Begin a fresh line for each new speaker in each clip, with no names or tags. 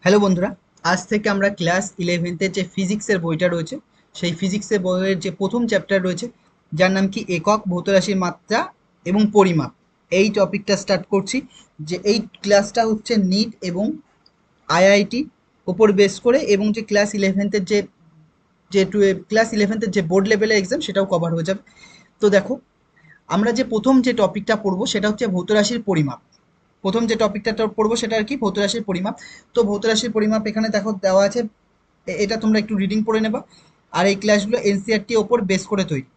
Hello বন্ধুরা, আজ থেকে আমরা ক্লাস 11th যে ফিজিক্সের বইটা রয়েছে সেই ফিজিক্সের বইয়ের যে প্রথম চ্যাপ্টার রয়েছে যার নাম কি একক ভৌত রাশির মাত্রা এবং পরিমাপ, এই টপিকটা স্টার্ট করছি। যে এই ক্লাসটা হচ্ছে নিট এবং আইআইটি ওপর বেস করে, এবং যে ক্লাস ইলেভেন্থের যে যে ক্লাস ইলেভেন্থের যে বোর্ড লেভেলের এক্সাম সেটাও কভার হয়ে যাবে। তো দেখো, আমরা যে প্রথম যে টপিকটা পড়বো সেটা হচ্ছে ভৌত রাশির পরিমাপ। প্রথম যে টপিকটা পড়বো সেটা আর কি ভৌত রাশির পরিমাপ। তো ভৌত রাশির পরিমাপ এখানে দেখো দেওয়া আছে, এটা তোমরা একটু রিডিং করে নেবা। আর এই ক্লাসগুলো এনসিইআরটি ওপর বেস করে তৈরি।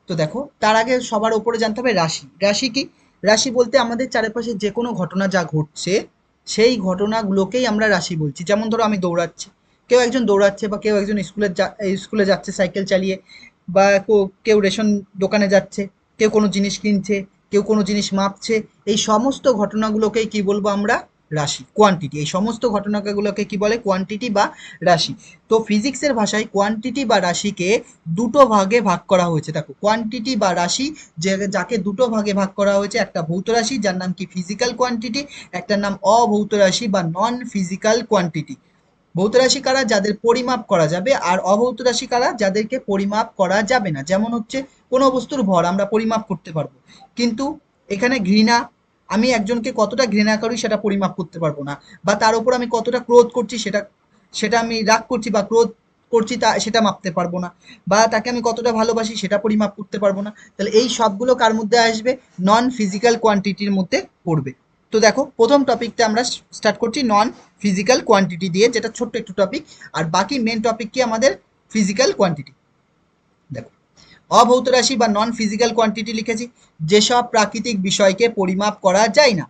তো দেখো, তার আগে সবার ওপরে জানতে হবে রাশি। রাশি কি? রাশি বলতে আমাদের চারপাশে যে কোনো ঘটনা যা ঘটছে সেই ঘটনাগুলোকেই আমরা রাশি বলছি। যেমন ধরো আমি দৌড়াচ্ছি, কেউ একজন দৌড়াচ্ছে, বা কেউ একজন স্কুলে যাচ্ছে সাইকেল চালিয়ে, বা কেউ রেশন দোকানে যাচ্ছে, কেউ কোনো জিনিস কিনছে, কেউ কোনো জিনিস মাপছে। এই সমস্ত ঘটনাগুলোকেই কি বলবো আমরা? রাশি, কোয়ান্টিটি। এই সমস্ত ঘটনাগুলোকে কি বলে? কোয়ান্টিটি বা রাশি। তো ফিজিক্সের ভাষায় কোয়ান্টিটি বা রাশিকে দুটো ভাগে ভাগ করা হয়েছে। দেখো, কোয়ান্টিটি বা রাশি যাকে দুটো ভাগে ভাগ করা হয়েছে, একটা ভৌত রাশি যার নাম কি ফিজিক্যাল কোয়ান্টিটি, একটার নাম অভৌত রাশি বা নন ফিজিক্যাল কোয়ান্টিটি। ভৌত রাশি কারা? যাদের পরিমাপ করা যাবে। আর অভৌত রাশি কারা? যাদেরকে পরিমাপ করা যাবে না। যেমন হচ্ছে কোনো বস্তুর ভর আমরা পরিমাপ করতে পারবো, কিন্তু এখানে ঘৃণা, আমি একজনকে কতটা ঘৃণা করি সেটা পরিমাপ করতে পারবো না। বা তার উপর আমি কতটা ক্রোধ করছি সেটা সেটা আমি রাগ করছি বা ক্রোধ করছি তা সেটা মাপতে পারবো না। বা তাকে আমি কতটা ভালোবাসি সেটা পরিমাপ করতে পারবো না। তাহলে এই সবগুলো কার মধ্যে আসবে? নন ফিজিক্যাল কোয়ান্টিটির মধ্যে পড়বে। তো দেখো, প্রথম টপিকটা আমরা স্টার্ট করছি নন ফিজিক্যাল কোয়ান্টিটি দিয়ে, যেটা ছোট্ট একটু টপিক। আর বাকি মেন টপিক কি আমাদের? Physical quantity. দেখো, অভৌত রাশি বা নন ফিজিক্যাল কোয়ান্টিটি লিখেছি। যেসব প্রাকৃতিক বিষয়কে পরিমাপ করা যায় না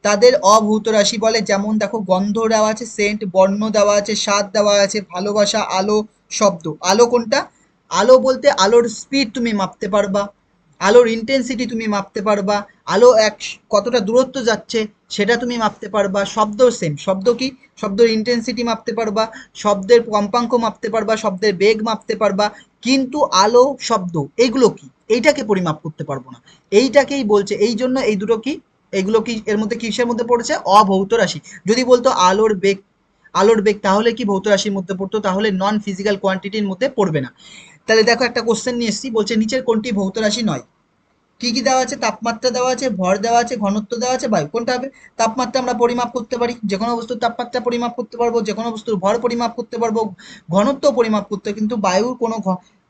তাদের অভৌত রাশি বলে। যেমন দেখো, গন্ধ দেওয়া আছে, সেন্ট, বর্ণ দেওয়া আছে, স্বাদ দেওয়া আছে, ভালোবাসা, আলো, শব্দ। আলো কোনটা? আলো বলতে আলোর স্পিড তুমি মাপতে পারবা, আলোর ইন্টেন্সিটি তুমি মাপতে পারবা, আলো কতটা দূরত্ব যাচ্ছে সেটা তুমি মাপতে পারবা। শব্দ সেম, শব্দ কি? শব্দের ইন্টেন্সিটি মাপতে পারবা, শব্দের কম্পাঙ্ক মাপতে পারবা, শব্দের বেগ মাপতে পারবা। কিন্তু আলো, শব্দ, এগুলো কি? এইটাকে পরিমাপ করতে পারবো না। এইটাকেই বলছে, এই জন্য এই দুটো কি, এগুলো কি এর মধ্যে কিসের মধ্যে পড়েছে? অভৌত রাশি। যদি বলতো আলোর বেগ, আলোর বেগ, তাহলে কি ভৌত রাশির মধ্যে পড়তো? তাহলে নন ফিজিক্যাল কোয়ান্টিটির মধ্যে পড়বে না। তাহলে দেখো, একটা কোশ্চেন নিয়ে এসেছি, বলছে নিচের কোনটি ভৌত রাশি নয়? কি কি দেওয়া আছে? তাপমাত্রা দেওয়া আছে, ভর দেওয়া আছে, ঘনত্ব দেওয়া আছে, বায়ু। কোনটা হবে? তাপমাত্রা আমরা পরিমাপ করতে পারি, যে কোনো বস্তুর তাপমাত্রা পরিমাপ করতে পারবো, যে কোনো বস্তুর ভর পরিমাপ করতে পারবো, ঘনত্ব পরিমাপ করতে, কিন্তু বায়ুর কোনো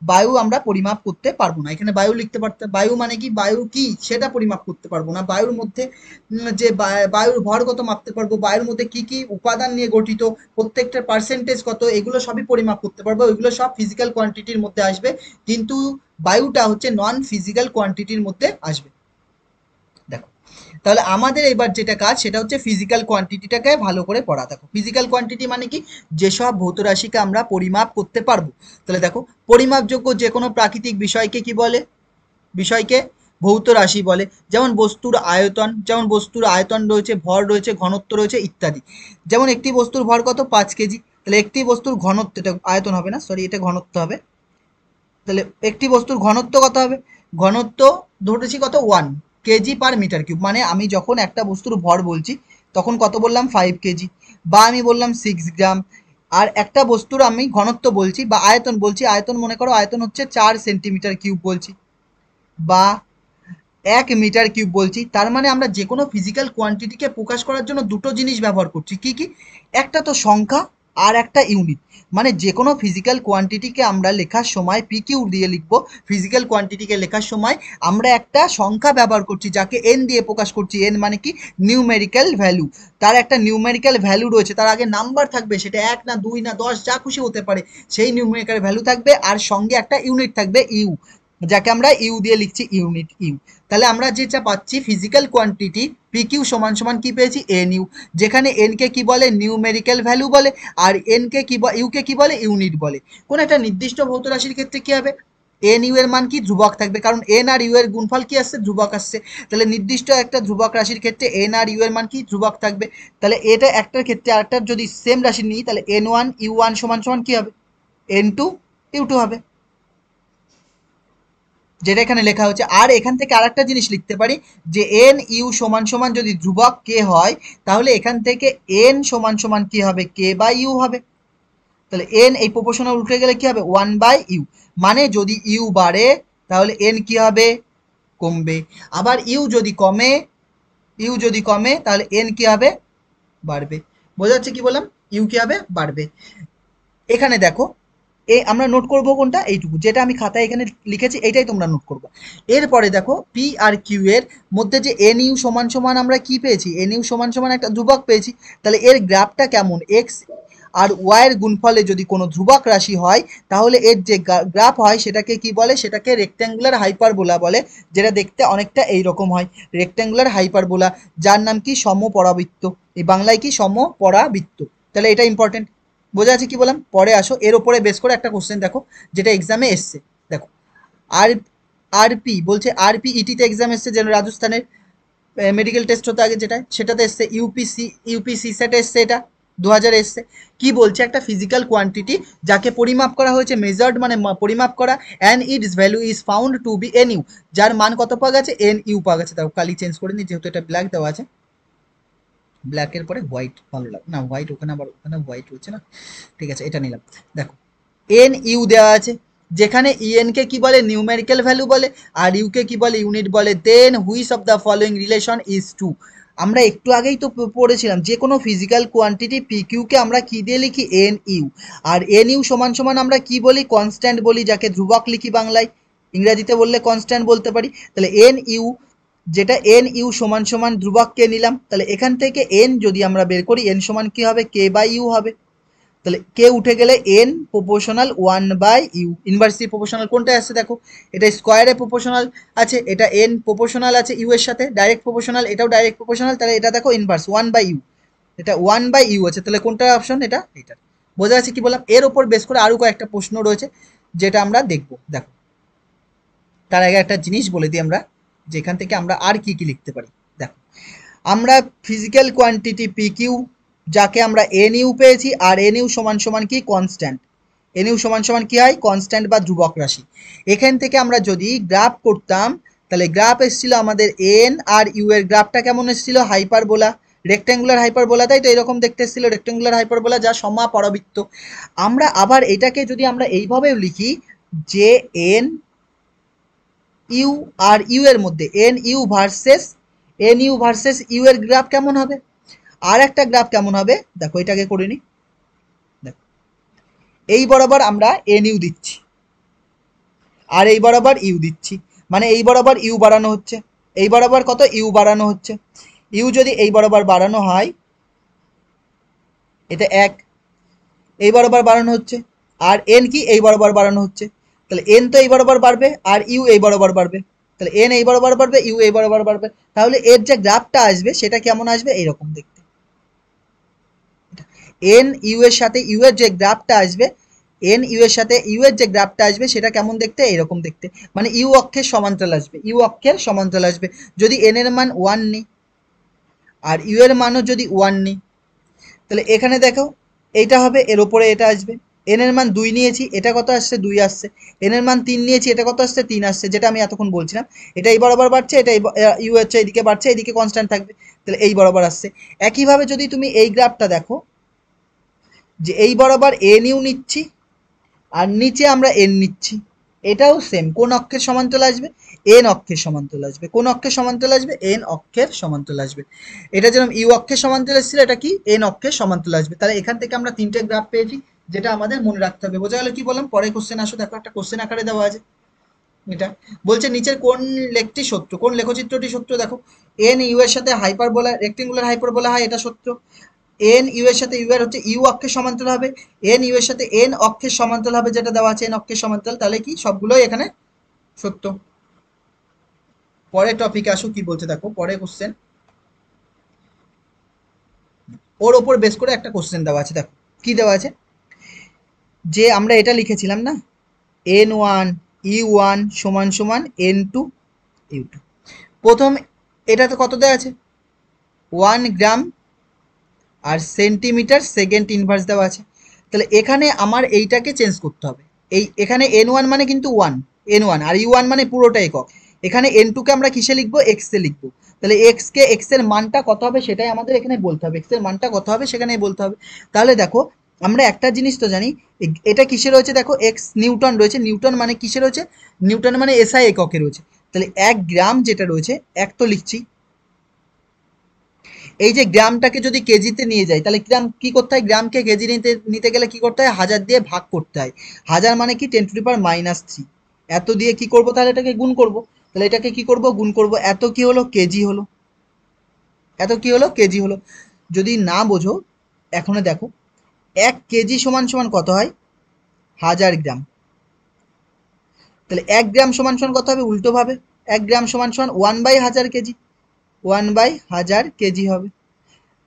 বায়ু আমরা পরিমাপ করতে পারবো না। এখানে বায়ু লিখতে পারতে, বায়ু মানে কি, বায়ু কি সেটা পরিমাপ করতে পারবো না। বায়ুর মধ্যে যে বায়ুর ভর কত মাপতে পারবো, বায়ুর মধ্যে কি কি উপাদান নিয়ে গঠিত, প্রত্যেকটার পার্সেন্টেজ কত, এগুলো সবই পরিমাপ করতে পারবো। এগুলো সব ফিজিক্যাল কোয়ান্টিটির মধ্যে আসবে, কিন্তু বায়ুটা হচ্ছে নন ফিজিক্যাল কোয়ান্টিটির মধ্যে আসবে। দেখো, তাহলে আমাদের এবার যেটা কাজ সেটা হচ্ছে ফিজিক্যাল কোয়ান্টিটিটাকে ভালো করে পড়া। দেখো, ফিজিক্যাল কোয়ান্টিটি মানে কি? যেসব ভৌত রাশিকে আমরা পরিমাপ করতে পারবো। তাহলে দেখো, পরিমাপযোগ্য যে কোনো প্রাকৃতিক বিষয়কে কি বলে? বিষয়কে ভৌত রাশি বলে। যেমন বস্তুর আয়তন, যেমন বস্তুর আয়তন রয়েছে, ভর রয়েছে, ঘনত্ব রয়েছে ইত্যাদি। যেমন একটি বস্তুর ভর কত? 5 কেজি। তাহলে একটি বস্তুর ঘনত্ব, এটা আয়তন হবে না, সরি, এটা ঘনত্ব হবে। তাহলে একটি বস্তুর ঘনত্ব কত হবে? ঘনত্ব ধরেছি কত? 1 কেজি/মিটার কিউব। মানে আমি যখন একটা বস্তুর ভর বলছি তখন কত বললাম? 5 কেজি। বা আমি বললাম 6 গ্রাম। আর একটা বস্তুর আমি ঘনত্ব বলছি বা আয়তন বলছি, আয়তন মনে করো আয়তন হচ্ছে 4 সেন্টিমিটার কিউব বলছি, বা 1 মিটার কিউব বলছি। তার মানে আমরা যে কোনো ফিজিক্যাল কোয়ান্টিটিকে প্রকাশ করার জন্য দুটো জিনিস ব্যবহার করছি। কি কি? একটা তো সংখ্যা, আর একটা ইউনিট। মানে যে কোনো ফিজিক্যাল কোয়ান্টিটিকে আমরা লেখার সময় পিকিউ দিয়ে লিখবো। ফিজিক্যাল কোয়ান্টিটিকে লেখার সময় আমরা একটা সংখ্যা ব্যবহার করছি যাকে এন দিয়ে প্রকাশ করছি। এন মানে কি? Numerical value. তার একটা নিউমেরিক্যাল ভ্যালু রয়েছে, তার আগে নাম্বার থাকবে, সেটা 1 না 2 না 10 যা খুশি হতে পারে। সেই নিউমেরিক্যাল ভ্যালু থাকবে, আর সঙ্গে একটা ইউনিট থাকবে ইউ, যাকে আমরা ইউ দিয়ে লিখছি, ইউনিট ইউ। তাহলে আমরা যেটা পাচ্ছি ফিজিক্যাল কোয়ান্টিটি পিকিউ সমান সমান কি পেয়েছি? N U. যেখানে এন কে কি বলে? নিউমেরিক্যাল ভ্যালু বলে। আর এন কে কি, ইউ কে কি বলে? ইউনিট বলে। কোন একটা নির্দিষ্ট ভৌত রাশির ক্ষেত্রে কি হবে? এন ইউ এর মান কি? ধ্রুবক থাকবে, কারণ এন আর ইউ এর গুণফল কি আসছে? ধ্রুবক আসছে। তাহলে নির্দিষ্ট একটা ধ্রুবক রাশির ক্ষেত্রে এন আর ইউ এর মান কি? ধ্রুবক থাকবে। তাহলে এটা একটার ক্ষেত্রে আরেকটার যদি সেম রাশি নিই, তাহলে N1 U1 সমান সমান কি হবে? N2 U2 হবে। যেটা এখানে লেখা হচ্ছে। আর এখান থেকে আরেকটা জিনিস লিখতে পারি যে এন ইউ সমান সমান যদি ধ্রুবক কে হয় তাহলে এখান থেকে এন সমান সমান কি হবে, কে বাই ইউ হবে। তাহলে এন এই প্রপোর্শনাল উল্টে গেলে কি হবে, 1/ইউ। মানে যদি ইউ বাড়ে তাহলে এন কি হবে, কমবে। আবার ইউ যদি কমে তাহলে এন কি হবে, বাড়বে। বোঝা যাচ্ছে কি বললাম, ইউ কি হবে, বাড়বে। এখানে দেখো আমরা নোট করব কোনটা, এইটুকু যেটা আমি খাতায় এখানে লিখেছি এইটাই তোমরা নোট করবে। এরপরে দেখো পি আর কিউ এর মধ্যে যে এন ইউ সমান সমান আমরা কি পেয়েছি, এন ইউ সমান সমান একটা ধ্রুবক পেয়েছি। তাহলে এর গ্রাফটা কেমন, এক্স আর ওয়াই এর গুণফলে যদি কোনো ধ্রুবক রাশি হয় তাহলে এর যে গ্রাফ হয় সেটাকে কি বলে, সেটাকে রেক্ট্যাঙ্গুলার হাইপারবোলা বলে, যেটা দেখতে অনেকটা এইরকম হয়, রেক্ট্যাঙ্গুলার হাইপারবোলা, যার নাম কি সমপরাবৃত্ত, এই বাংলায় কি সমপরাবৃত্ত। তাহলে এটা ইম্পর্টেন্ট। বোঝা আছে কি বললাম। পরে আসো, এর ওপরে বেস করে একটা কোশ্চেন দেখো যেটা এক্সামে এসছে। দেখো আর আরপি বলছে, আরপি ইটিতে এক্সাম এসছে, যেন রাজস্থানের মেডিকেল টেস্ট হতে আগে যেটা সেটাতে এসছে, ইউপিসি সেট এসছে, এটা 2000 এসছে। কি বলছে, একটা ফিজিক্যাল কোয়ান্টিটি যাকে পরিমাপ করা হয়েছে, মেজার্ড মানে পরিমাপ করা, and its value is found to be N U, যার মান কত পাওয়া গেছে, এন ইউ পাওয়া গেছে। তাও কালি চেঞ্জ করে নিই যেহেতু এটা ব্ল্যাক দেওয়া আছে, ব্ল্যাকের পরে হোয়াইট ভালো লাগে না, হোয়াইট ওখানে, আবার ওখানে হোয়াইট হচ্ছে না, ঠিক আছে এটা নিলাম। দেখো এন ইউ দেওয়া আছে, যেখানে ইএন কে কি বলে, নিউমেরিক্যাল ভ্যালু বলে, আর ইউ কে কি বলে, ইউনিট বলে। Then which of the following relation is true. আমরা একটু আগেই তো পড়েছিলাম যে কোনো ফিজিক্যাল কোয়ান্টিটি পি কিউ কে আমরা কি দিয়ে লিখি, এন ইউ। আর এন ইউ সমান সমান আমরা কি বলি, কনস্ট্যান্ট বলি, যাকে ধ্রুবক লিখি বাংলায়, ইংরেজিতে বললে কনস্ট্যান্ট বলতে পারি। তাহলে এন ইউ, যেটা এন ইউ সমান সমান ধ্রুবক কে নিলাম, তাহলে এখান থেকে এন যদি আমরা বের করি, এন সমান কি হবে, কে বাই ইউ হবে। তাহলে কে উঠে গেলে এন প্রপোর্শনাল 1/ইউ। ইনভার্সলি প্রপোর্শনাল কোনটা আসছে দেখো, এটা স্কোয়ারে প্রপোর্শনাল আছে, এটা এন প্রপোর্শনাল আছে ইউ এর সাথে, ডাইরেক্ট প্রপোর্শনাল, এটাও ডাইরেক্ট প্রপোর্শনাল, তাহলে এটা দেখো ইনভার্স 1/ইউ, এটা 1/ইউ আছে। তাহলে কোনটা অপশন, এটা। বোঝা যাচ্ছে কি বললাম। এর উপর বেস করে আরো কয়েকটা প্রশ্ন রয়েছে যেটা আমরা দেখবো। দেখো তার আগে একটা জিনিস বলে দিই আমরা, যেখান থেকে আমরা আর কি কি লিখতে পারি। দেখো আমরা ফিজিক্যাল কোয়ান্টিটি পি কিউ, যাকে আমরা এন ইউ পেয়েছি, আর এন ইউ সমান সমান কি, কনস্ট্যান্ট। এন ইউ সমান সমান কি হয়, কনস্ট্যান্ট বা ধ্রুবক রাশি। এখান থেকে আমরা যদি গ্রাফ করতাম তাহলে গ্রাফ এসেছিল আমাদের এন আর ইউ এর গ্রাফটা কেমন এসেছিল, হাইপারবোলা, রেক্ট্যাঙ্গুলার হাইপারবোলা, তাই তো এরকম দেখতে এসেছিল, রেক্ট্যাঙ্গুলার হাইপারবোলা যা সমাপরাবৃত্ত। আমরা আবার এটাকে যদি আমরা এইভাবেও লিখি যে এন ইউ আর ইউ এর মধ্যে এন ইউ ভার্সেস ইউ এর গ্রাফ কেমন হবে, আর একটা গ্রাফ কেমন হবে দেখো, এটাকে করে নি। দেখো এই বরাবর আমরা এন ইউ দিচ্ছি আর এই বরাবর ইউ দিচ্ছি, মানে এই বরাবর ইউ বাড়ানো হচ্ছে, এই বরাবর কত, ইউ বাড়ানো হচ্ছে। ইউ যদি এই বরাবর বাড়ানো হয়, এটা এক, এই বরাবর বাড়ানো হচ্ছে, আর এন কি এই বরাবর বাড়ানো হচ্ছে, তাহলে এন তো এই বরাবর বাড়বে আর ইউ এই বরাবর বাড়বে, তাহলে এন এই বরাবর বাড়বে, ইউ এই বরাবর বাড়বে। তাহলে এর যে গ্রাফটা আসবে সেটা কেমন আসবে, এইরকম দেখতে। এন ইউ এর সাথে ইউ এর যে গ্রাফটা আসবে, এন ইউ এর সাথে ইউ এর যে গ্রাফটা আসবে সেটা কেমন দেখতে, এইরকম দেখতে। মানে ইউ অক্ষের সমান্তরাল আসবে, ইউ অক্ষের সমান্তরাল আসবে। যদি এন এর মান 1 নিই আর ইউ এর মানও যদি 1 নিই, তাহলে এখানে দেখো এইটা হবে, এর উপরে এটা আসবে। এন এর মান 2 নিয়েছি, এটা কত আসছে, 2 আসছে। এন এর মান 3 নিয়েছি, এটা কত আসছে, 3 আসছে, যেটা আমি এতক্ষণ বলছিলাম। এটা এই বরাবর বাড়ছে, এটা ইউ হচ্ছে এদিকে বাড়ছে, এদিকে কনস্ট্যান্ট থাকবে, তাহলে এই বরাবর আসছে। একইভাবে যদি তুমি এই গ্রাফটা দেখো, যে এই বরাবর এন ইউ নিচ্ছি আর নিচে আমরা এন নিচ্ছি, এটাও সেম, কোন অক্ষের সমান্তরাল আসবে, এন অক্ষের সমান্তরাল আসবে। কোন অক্ষের সমান্তরাল আসবে, এন অক্ষের সমান্তরাল আসবে। এটা যেরকম ইউ অক্ষের সমান্তরাল এসেছিল, এটা কি এন অক্ষের সমান্তরাল আসবে। তাহলে এখান থেকে আমরা তিনটে গ্রাফ পেয়েছি, যেটা আমাদের মনে রাখতে হবে। বোঝা গেল কি বললাম। পরে কোশ্চেন আসো, দেখো একটা কোশ্চেন আকারে দেওয়া আছে। এটা বলছে নিচের কোন লেখটি সত্য, কোন লেখচিত্রটি সত্য। দেখো এন ইউ এর সাথে হাইপারবোলা, রেক্টেঙ্গুলার হাইপারবোলা হয়, এটা সত্য। এন ইউ এর সাথে ইউ এর হচ্ছে ইউ অক্ষের সমান্তরাল হবে, এন ইউ এর সাথে এন অক্ষের সমান্তরাল হবে, যেটা দেওয়া আছে এন অক্ষের সমান্তরাল। তাহলে কি সবগুলোই এখানে সত্য। পরের টপিকে আসো, কি বলছে দেখো পরের কোশ্চেন, ওর ওপর বেস করে একটা কোশ্চেন দেওয়া আছে। দেখো কি দেওয়া আছে, যে আমরা এটা লিখেছিলাম না, n1 u1 সমান সমান n2 u2। প্রথম এটাতে কত দেওয়া আছে, 1 গ্রাম আর সেন্টিমিটার সেকেন্ড ইনভার্স দেওয়া আছে। তাহলে এখানে আমার এইটাকে চেঞ্জ করতে হবে, এই এখানে n1 মানে কিন্তু 1, n1 আর u1 মানে পুরোটা একক। এখানে n2 কে আমরা কিসে লিখবো, x এ লিখবো। তাহলে x এর মানটা কত হবে সেটাই আমাদের এখানে বলতে হবে, x এর মানটা কত হবে সেখানে বলতে হবে। তাহলে দেখো আমরা একটা জিনিস তো জানি, এটা কিসে রয়েছে, দেখো x নিউটন রয়েছে, নিউটন মানে কিসে রয়েছে, নিউটন মানে এসআই এককে রয়েছে। তাহলে 1 গ্রাম যেটা রয়েছে, এক তো লিখছি, এই যে গ্রামটাকে যদি কেজিতে নিয়ে যাই তাহলে গ্রাম কি করতে হয়, গ্রামকে কেজি নিতে গেলে কি করতে হয়, 1000 দিয়ে ভাগ করতে হয়। 1000 মানে কি 10⁻³ এত দিয়ে কি করব, তাহলে এটাকে গুণ করব। তাহলে এটাকে কি করব, গুণ করব, এত কি হলো, কেজি হলো, এত কি হলো, কেজি হলো। যদি না বোঝো এখনো দেখো, 1 কেজি সমান সমান কত হয়, 1000 গ্রাম। তাহলে 1 গ্রাম সমান সমান কত হবে, উল্টো ভাবে 1 গ্রাম সমান সমান 1/1000 কেজি, 1/1000 কেজি হবে।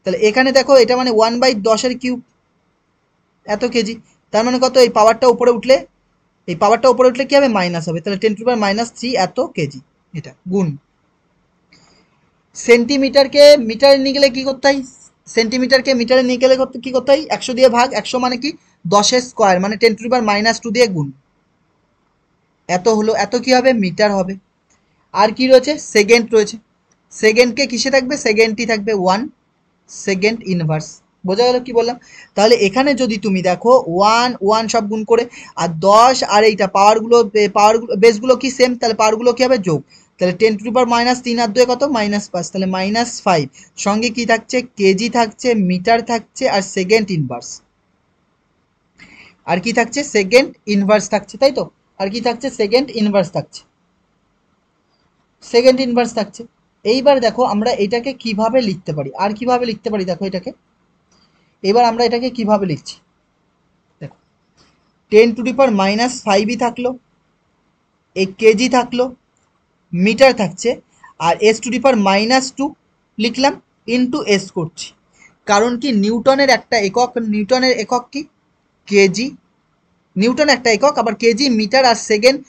তাহলে এখানে দেখো এটা মানে 1/10^3 এত কেজি। তার মানে কত, এই পাওয়ারটা উপরে উঠলে, এই পাওয়ারটা উপরে উঠলে কি হবে, মাইনাস হবে। তাহলে 10⁻³ এত কেজি, এটা গুণ। সেন্টিমিটারকে মিটারে নিয়ে গেলে কি করতে হয়, সেন্টিমিটারকে মিটারে নিয়ে গেলে কি করতে হয়, 100 দিয়ে ভাগ, 100 মানে কি 10 এর স্কোয়ার মানে 10⁻² দিয়ে গুণ, এত হলো, এত কি হবে, মিটার হবে। আর কি রয়েছে, সেকেন্ড রয়েছে, সেকেন্ডকে কিসে থাকবে, সেকেন্ডই থাকবে 1 সেকেন্ড ইনভার্স। বোঝা গেল কি বললাম। তাহলে এখানে যদি তুমি দেখো 1 1 সব গুণ করে, আর 10 আর এইটা পাওয়ারগুলো বেসগুলো কি সেম, তাহলে পাওয়ারগুলো কি হবে, যোগ। তাহলে 10⁻³ আর 2 কত, -5, তাহলে -5 সঙ্গে কি থাকছে, কেজি থাকছে, মিটার থাকছে, আর সেকেন্ড ইনভার্স, আর কি থাকছে, সেকেন্ড ইনভার্স থাকছে, তাই তো। আর কি থাকছে, সেকেন্ড ইনভার্স থাকছে, সেকেন্ড ইনভার্স থাকছে। এইবার দেখো আমরা এটাকে কিভাবে লিখতে পারি, আর কিভাবে লিখতে পারি দেখো এটাকে, এবার আমরা এটাকে কিভাবে লিখছি দেখো, 10⁻⁻5ই থাকলো, এই কেজি থাকলো, মিটার থাকছে, আর s⁻² লিখলাম, ইন্টু এস করছি। কারণ কি, নিউটনের একটা একক, নিউটনের একক কি, কেজি, নিউটন একটা একক, আবার কেজি, মিটার আর সেকেন্ড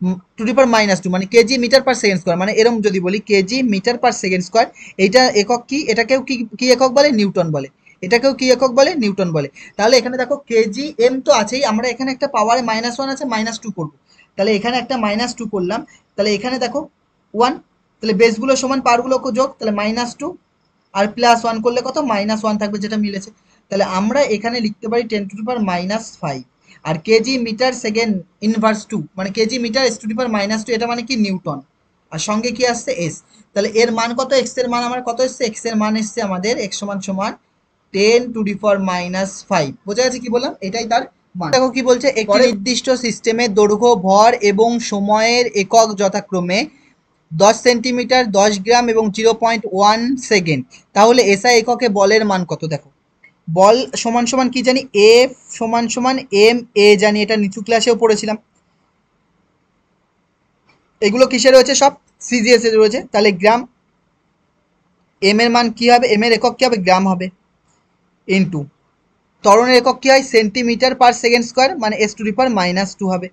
⁻² মানে KG metre per second square, মানে এরকম যদি বলি KG metre per second square, এইটা একক কি, এটাকেও কি কি একক বলে, নিউটন বলে, এটাকেও কি একক বলে, নিউটন বলে। তাহলে এখানে দেখো কেজি এম তো আছেই, আমরা এখানে একটা পাওয়ারে -1 আছে, -2 করবো। তাহলে এখানে একটা -2 করলাম, তাহলে এখানে দেখো 1, তাহলে বেসগুলো সমান পাওয়ারগুলো যোগ, তাহলে -2 আর +1 করলে কত, -1 থাকবে, যেটা মিলেছে। তাহলে আমরা এখানে লিখতে পারি 10⁻⁵, আর কেজি মিটার সেকেন্ড ইনভার্স 2 মানে কেজি মিটার s⁻², এটা মানে কি নিউটন, আর সঙ্গে কি আসছে, এস। তাহলে এর মান কত, এক্স এর মান আমার কত এসছে, এক্স এর মান এসছে আমাদের x সমান সমান 10⁻⁵। বোঝা যাচ্ছে কি বললাম, এটাই তার মান। দেখো কি বলছে, একটি নির্দিষ্ট সিস্টেমের দৈর্ঘ্য, ভর এবং সময়ের একক যথাক্রমে 10 সেন্টিমিটার, 10 গ্রাম এবং 0.1 সেকেন্ড। তাহলে এসআই এককে বলের মান কত, দেখো বল সমান সমান কি জানি, এফ সমান সমান এম এ জানি, এটা নিচু ক্লাসেও পড়েছিলাম। এগুলো কিসে রয়েছে, সব সিজিএস এ রয়েছে। তাহলে গ্রাম, এম এর মান কি হবে, এম এর একক কি হবে, গ্রাম হবে, ইন্টু ত্বরণের একক কি হয়, সেন্টিমিটার পার সেকেন্ড স্কোয়ার মানে s⁻² হবে।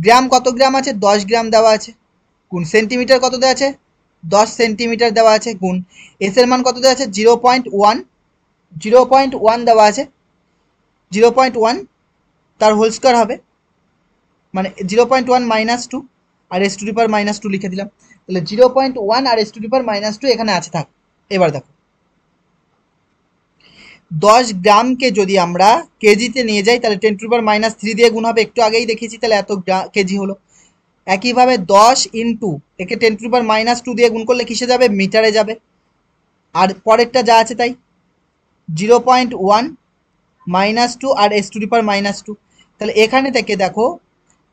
গ্রাম কত গ্রাম আছে, 10 গ্রাম দেওয়া আছে, গুণ সেন্টিমিটার কত দেওয়া আছে, 10 সেন্টিমিটার দেওয়া আছে, গুণ এস এর মান কত দেওয়া আছে, 0.1 দেওয়া আছে, 0.1 তার হোল স্কোয়ার হবে, মানে 0.1 - 2 আর s⁻² লিখে দিলাম। তাহলে 0.1 আর s⁻² এখানে আছে, থাক। এবার দেখো 10 গ্রামকে যদি আমরা কেজিতে নিয়ে যাই তাহলে 10⁻³ দিয়ে গুণ হবে, একটু আগেই দেখেছি, তাহলে এত কেজি হলো। একইভাবে 10 ইন্টু একে 10⁻² দিয়ে গুণ করলে কিসে যাবে, মিটারে যাবে। আর পরেরটা যা আছে তাই, 0.1 -2 আর s⁻²। তাহলে এখানে থেকে দেখো,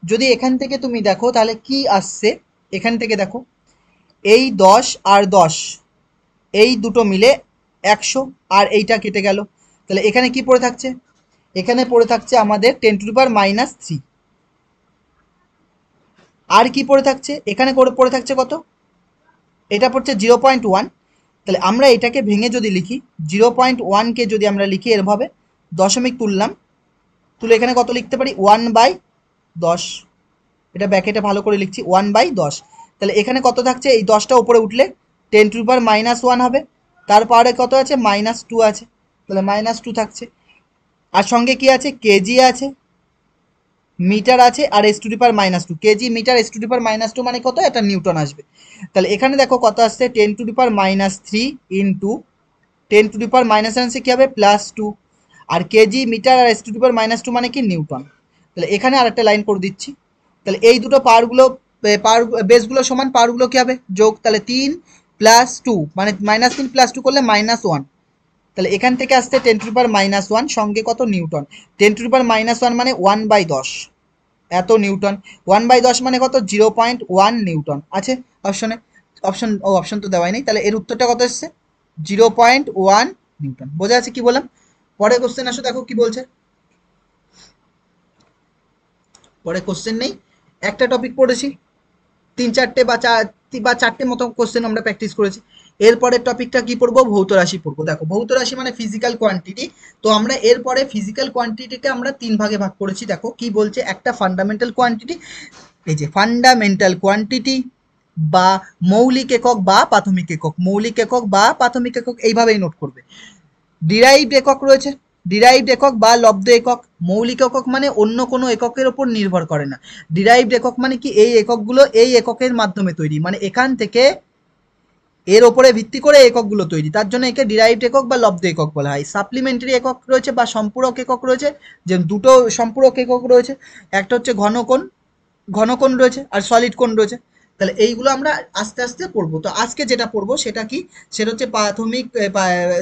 যদি এখান থেকে তুমি দেখো তাহলে কি আসছে, এখান থেকে দেখো এই 10 আর 10 এই দুটো মিলে 100, আর এইটা কেটে গেল। তাহলে এখানে কি পড়ে থাকছে, এখানে পড়ে থাকছে আমাদের 10⁻³ আর কি পড়ে থাকছে, এখানে পড়ে থাকছে কত, এটা পড়ছে 0.1। তাহলে আমরা এটাকে ভেঙে যদি লিখি, 0.1কে যদি আমরা লিখি এরভাবে, দশমিক তুললাম, তুলে এখানে কত লিখতে পারি, 1/10, এটা ব্যাকেটে ভালো করে লিখছি, 1/10। তাহলে এখানে কত থাকছে, এই 10টা উপরে উঠলে 10⁻⁻1 হবে, তার পাওয়ারে কত আছে, -2 আছে, তাহলে -2 থাকছে। আর সঙ্গে কি আছে, কেজি আছে, মিটার আছে আর s to the power -2 kg metre s to the power -2 মানে কত, এটা নিউটন আসবে। তাহলে এখানে দেখো কত আসছে 10⁻³ ইন্টু 10⁻⁻ আসছে কি হবে +2, আর কেজি মিটার আর এস টু দি পাওয়ার -2 মানে কি নিউটন। তাহলে এখানে আরেকটা লাইন করে দিচ্ছি। তাহলে এই দুটো পাওয়ারগুলো পাওয়ার বেসগুলো সমান, পাওয়ারগুলো কি হবে যোগ, তাহলে 3 + 2 মানে -3 + 2 করলে -1। তাহলে এখান থেকে আসছে 10⁻⁻1 সঙ্গে কত নিউটন, 10⁻⁻1 মানে 1/10 এত নিউটন, 1/10 মানে কত 0.1 নিউটন আছে অপশনে। অপশন তো দেওয়াই নেই, তাহলে এর উত্তরটা কত এসছে 0.1 নিউটন। বোঝা আছে কি বললাম? পরে কোশ্চেন আসো, দেখো কি বলছে। পরে কোশ্চেন নেই, একটা টপিক পড়েছি, 3-4টে বা 4টে মতো কোশ্চেন আমরা প্র্যাকটিস করেছি। এরপরের টপিকটা কি পড়বো, ভৌত রাশি পড়বো। দেখো ভৌত রাশি মানে ফিজিক্যাল কোয়ান্টিটি। তো আমরা এরপরে ফিজিক্যাল কোয়ান্টিটিকে আমরা 3 ভাগে ভাগ করেছি। দেখো কি বলছে, একটা ফান্ডামেন্টাল কোয়ান্টিটি, এই যে ফান্ডামেন্টাল কোয়ান্টিটি বা মৌলিক একক বা প্রাথমিক একক, মৌলিক একক বা প্রাথমিক একক এইভাবেই নোট করবে। ডিরাইভড একক রয়েছে, ডিরাইভড একক বা লব্ধ একক। মৌলিক একক মানে অন্য কোনো এককের ওপর নির্ভর করে না। ডিরাইভড একক মানে কি, এই এককগুলো এই এককের মাধ্যমে তৈরি, মানে এখান থেকে এর ওপরে ভিত্তি করে এককগুলো তৈরি, তার জন্য একে ডিরাইভড একক বা লব্ধ একক বলা হয়। সাপ্লিমেন্টারি একক রয়েছে বা সম্পূরক একক রয়েছে, যে দুটো সম্পূরক একক রয়েছে, একটা হচ্ছে ঘনকোণ, ঘনকোণ রয়েছে আর সলিড কোণ রয়েছে। তাহলে এইগুলো আমরা আস্তে আস্তে পড়বো। তো আজকে যেটা পড়বো সেটা কি, সেটা হচ্ছে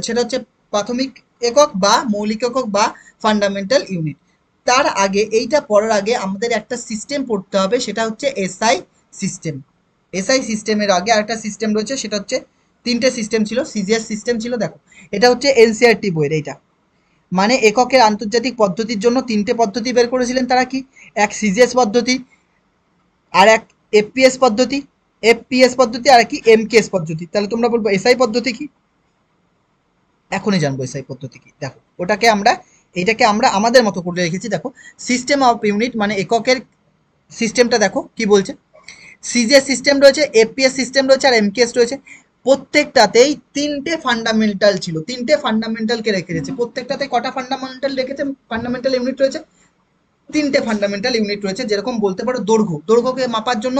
সেটা হচ্ছে প্রাথমিক একক বা মৌলিক একক বা ফান্ডামেন্টাল ইউনিট। তার আগে, এইটা পড়ার আগে আমাদের একটা সিস্টেম পড়তে হবে, সেটা হচ্ছে এসআই সিস্টেম। এসআই সিস্টেমের আগে আরেকটা সিস্টেম রয়েছে, সেটা হচ্ছে, 3টে সিস্টেম ছিল, সিজিএস সিস্টেম ছিল। দেখো এটা হচ্ছে এনসিআরটি বইয়ের, এইটা মানে এককের আন্তর্জাতিক পদ্ধতির জন্য 3টে পদ্ধতি বের করেছিলেন তারা, কি এক সিজিএস পদ্ধতি, আর এক এফপিএস পদ্ধতি, এফপিএস পদ্ধতি, আর কি এমকেএস পদ্ধতি। তাহলে তোমরা বলবো এসআই পদ্ধতি কি, এখনই জানবো এসআই পদ্ধতি কি। দেখো ওটাকে আমরা, এইটাকে আমরা আমাদের মতো করে রেখেছি। দেখো সিস্টেম অফ ইউনিট মানে এককের সিস্টেমটা দেখো কি বলছে, সিজিএস সিস্টেম রয়েছে, এফপিএস সিস্টেম রয়েছে আর এমকেএস রয়েছে। প্রত্যেকটাতেই 3টে ফান্ডামেন্টাল ছিল, 3টে ফান্ডামেন্টালকে রেখে দিয়েছে। প্রত্যেকটাতে কটা ফান্ডামেন্টাল রেখেছে, ফান্ডামেন্টাল ইউনিট রয়েছে 3টে ফান্ডামেন্টাল ইউনিট রয়েছে। যেরকম বলতে পারো দৈর্ঘ্য, দৈর্ঘ্যকে মাপার জন্য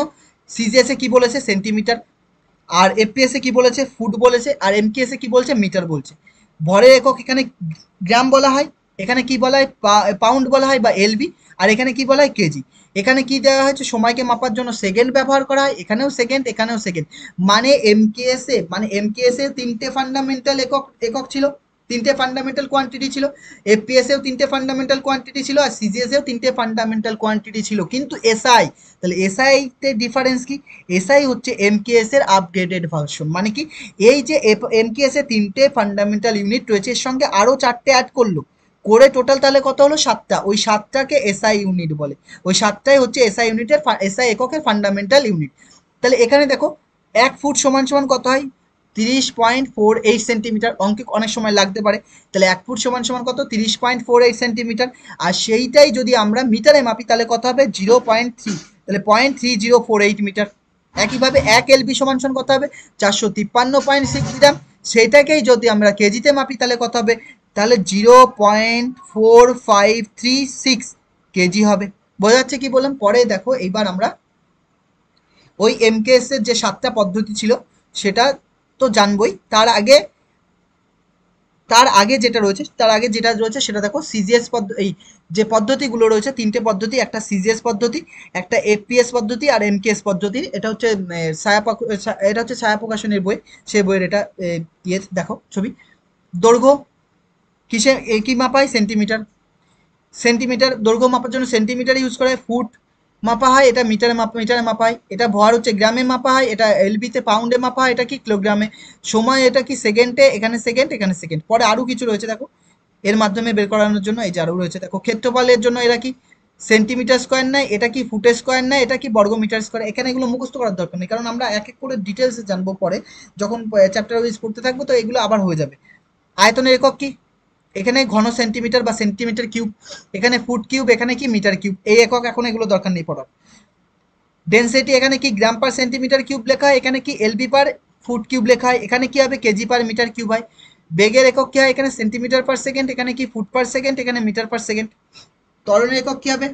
সিজিএস এ কি বলেছে সেন্টিমিটার, আর এফপিএস এ কি বলেছে ফুট বলেছে, আর এমকেএস এ কি বলছে মিটার বলছে। ভরের একক এখানে গ্রাম বলা হয়, এখানে কি বলা হয় পাউন্ড বলা হয় বা এলবি, আর এখানে কি বলা হয় কেজি। এখানে কি দেওয়া হয়েছে, সময়কে মাপার জন্য সেকেন্ড ব্যবহার করা হয়, এখানেও সেকেন্ড এখানেও সেকেন্ড। মানে এমকেএস এ 3টে ফান্ডামেন্টাল একক একক ছিল, 3টে ফান্ডামেন্টাল কোয়ান্টিটি ছিল। এফপিএস এও 3টে ফান্ডামেন্টাল কোয়ান্টিটি ছিল, আর সিজিএস এও 3টে ফান্ডামেন্টাল কোয়ান্টিটি ছিল। কিন্তু এসআই, তাহলে এসআই তে ডিফারেন্স কি, এসআই হচ্ছে এমকেএস এর আপগ্রেডেড ভার্সন। মানে কি, এই যে এমকেএস এ 3টে ফান্ডামেন্টাল ইউনিট রয়েছে, এর সঙ্গে আরো 4টে অ্যাড করলো, করে টোটাল তাহলে কত হলো 7টা। ওই 7টাকে এসআই ইউনিট বলে, ওই 7টাই হচ্ছে এসআই ইউনিটের, এসআই এককের ফান্ডামেন্টাল ইউনিট। তাহলে এখানে দেখো 1 ফুট সমান সমান কত হয়, 30.48 সেন্টিমিটার। অঙ্কে অনেক সময় লাগতে পারে, তাহলে 1 ফুট সমান সমান কত 30.48 সেন্টিমিটার। আর সেইটাই যদি আমরা মিটারে মাপি তাহলে কত হবে 0.3, তাহলে 0.3048 মিটার। একইভাবে 1 এলবি সমান সমান কত হবে 453.6 গ্রাম। সেটাকেই যদি আমরা কেজিতে মাপি তাহলে কত হবে, তাহলে 0.4536 কেজি হবে। বোঝা যাচ্ছে কি বললাম? পরে দেখো এইবার আমরা ওই এমকেএস এর যে 7টা পদ্ধতি ছিল সেটা তো জানবই, তার আগে যেটা রয়েছে সেটা দেখো সিজিএস পদ্ধতি। এই যে পদ্ধতিগুলো রয়েছে 3টে পদ্ধতি, একটা সিজিএস পদ্ধতি, একটা এফপিএস পদ্ধতি আর এমকেএস পদ্ধতি। এটা হচ্ছে এটা হচ্ছে ছায়া প্রকাশনের বই, সেই বইয়ের এটা ইয়ে দেখো ছবি। দৈর্ঘ্য কিসে কি মাপা হয়, সেন্টিমিটার, সেন্টিমিটার দৈর্ঘ্য মাপার জন্য সেন্টিমিটার ইউজ করা হয়। ফুট মাপা হয়, এটা মিটারে মাপা হয়। এটা ভর হচ্ছে গ্রামে মাপা হয়, এটা এলবিতে পাউন্ডে মাপা হয়, এটা কি কিলোগ্রামে। সময় এটা কি সেকেন্ডে, এখানে সেকেন্ড এখানে সেকেন্ড। পরে আরও কিছু রয়েছে দেখো এর মাধ্যমে বের করানোর জন্য, এই যে আরও রয়েছে দেখো। ক্ষেত্রফলের জন্য এরা কি সেন্টিমিটার স্কোয়ার নেয়, এটা কি ফুটের স্কোয়ার নেয়, এটা কি বর্গমিটার স্কোয়ার। এখানে এগুলো মুখস্থ করার দরকার নেই, কারণ আমরা এক এক করে ডিটেলসে জানবো পরে, যখন চ্যাপ্টার ওয়াইজ পড়তে থাকবো তো এগুলো আবার হয়ে যাবে। আয়তনের একক কি, এখানে ঘন সেন্টিমিটার বা সেন্টিমিটার কিউব, এখানে ফুট কিউব, এখানে কি মিটার কিউব। এই একক এখন এগুলো দরকার নেই পড়ার। ডেনসিটি এখানে কি গ্রাম পার সেন্টিমিটার কিউব লেখা হয়, এখানে কি এলবি পার ফুট কিউব লেখা হয়, এখানে কি হবে কেজি পার মিটার কিউব হয়। বেগের একক কি হয়, এখানে সেন্টিমিটার পার সেকেন্ড, এখানে কি ফুট পার সেকেন্ড, এখানে মিটার পার সেকেন্ড। ত্বরণের একক কি হবে,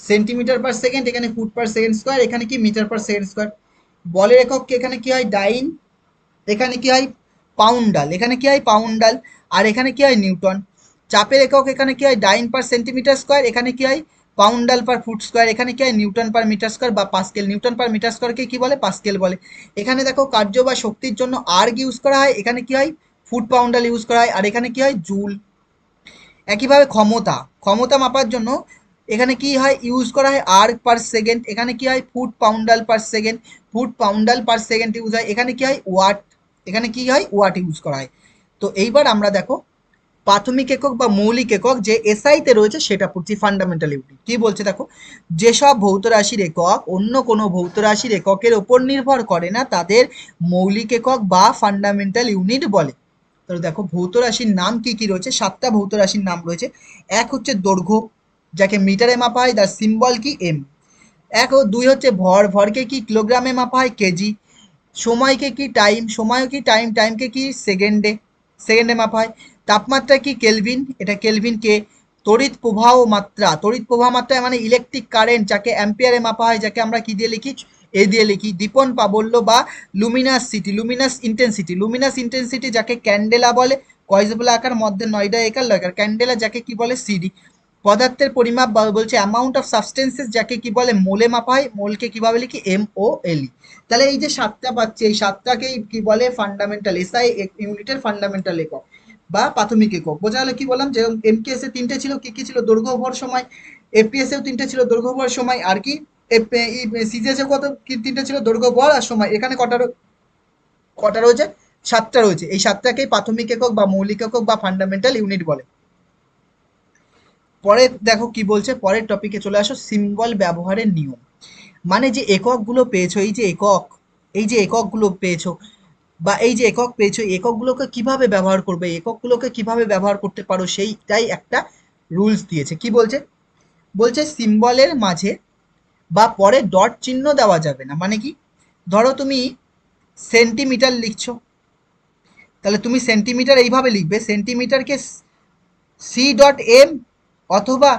সেন্টিমিটার পার সেকেন্ড, এখানে ফুট পার সেকেন্ড স্কোয়ার, এখানে কি মিটার পার সেকেন্ড স্কোয়ার। বলের একক কি এখানে কি হয় ডাইন, এখানে কি হয় পাউন্ডাল, এখানে কি হয় পাউন্ডাল, আর এখানে কি হয় নিউটন। চাপের একক এখানে কি হয় ডাইন পার সেন্টিমিটার স্কোয়ার, এখানে কি হয় পাউন্ডাল পার ফুট স্কোয়ার, এখানে কি হয় নিউটন পার মিটার স্কোয়ার বা পাস্কেল। নিউটন পার মিটার স্কোয়ারকে কি বলে পাস্কেল বলে। এখানে দেখো কার্য বা শক্তির জন্য আর্গ ইউজ করা হয়, এখানে কি হয় ফুট পাউন্ডাল ইউজ করা হয়, আর এখানে কি হয় জুল। একইভাবে ক্ষমতা, ক্ষমতা মাপার জন্য এখানে কি হয় ইউজ করা হয় আর্গ পার সেকেন্ড, এখানে কি হয় foot poundal per second, foot poundal per second use হয়, এখানে কি হয় ওয়াট, এখানে কি হয় ওয়াট ইউজ করা হয়। তো এইবার আমরা দেখো প্রাথমিক একক বা মৌলিক একক যে এসআইতে রয়েছে সেটা পড়ছি, ফান্ডামেন্টাল ইউনিট কি বলছে দেখো, যেসব ভৌত রাশির একক অন্য কোনো ভৌত রাশির এককের ওপর নির্ভর করে না তাদের মৌলিক একক বা ফান্ডামেন্টাল ইউনিট বলে। তো দেখো ভৌত রাশির নাম কি কি রয়েছে, 7টা ভৌত রাশির নাম রয়েছে। এক হচ্ছে দৈর্ঘ্য, যাকে মিটারে মাপা হয়, তার সিম্বল কি এম। এক ও দুই হচ্ছে ভর, ভরকে কি কিলোগ্রামে মাপা হয় কেজি। সময়কে কি টাইম, সময় কি টাইম, টাইমকে কি সেকেন্ডে, সেকেন্ডে মাপা হয়। তাপমাত্রা কি কেলভিন, এটা কেলভিন কে। তড়িৎ প্রবাহ মাত্রা, তড়িৎ প্রবাহ মাত্রা মানে ইলেকট্রিক কারেন্ট, যাকে অ্যাম্পিয়ারে মাপা হয়, যাকে আমরা কি দিয়ে লিখি এ দিয়ে লিখি। দীপন প্রাবল্য বা লুমিনাসিটি, লুমিনাস ইন্টেন্সিটি, লুমিনাস ইন্টেন্সিটি যাকে ক্যান্ডেলা বলে, কয়েকগুলো আকার মধ্যে 9টা একার লয়কার, ক্যান্ডেলা যাকে কি বলে সিডি। পদার্থের পরিমাপ বলছে অ্যামাউন্ট অফ সাবস্টেন্সেস, যাকে কি বলে মোলে মাপা হয়, মোলকে কিভাবে লিখি এম ও এল ই। তাহলে এই যে 7টা পাচ্ছি, এই 7টাকেই কি বলে ফান্ডামেন্টাল, এসআই ইউনিটের ফান্ডামেন্টাল একক বা প্রাথমিক একক। বোঝা গেল কি বললাম, যে এমকেএস এ 3টে ছিল, কি কি ছিল দৈর্ঘ্য ভর সময়, এফপিএস এও 3টে ছিল দৈর্ঘ্য ভর সময়, আর কি সিজিএস এ কত কি 3টে ছিল দৈর্ঘ্য ভর আর সময়। এখানে কটা কটা রয়েছে 7টা রয়েছে। এই 7টাকেই প্রাথমিক একক বা মৌলিক একক বা ফান্ডামেন্টাল ইউনিট বলে। পরে দেখো কি বলছে, পরের টপিকে চলে আসো, সিম্বল ব্যবহারের নিয়ম। মানে যে এককগুলো পেয়েছো, এই যে একক, এই যে এককগুলো পেয়েছো বা এই যে একক পেয়েছো, এই এককগুলোকে কিভাবে ব্যবহার করবে, এককগুলোকে কিভাবে ব্যবহার করতে পারো, সেইটাই একটা রুলস দিয়েছে। কি বলছে, বলছে সিম্বলের মাঝে বা পরে ডট চিহ্ন দেওয়া যাবে না। মানে কি, ধরো তুমি সেন্টিমিটার লিখছো, তাহলে তুমি সেন্টিমিটার এইভাবে লিখবে, সেন্টিমিটারকে সি ডট এম অথবা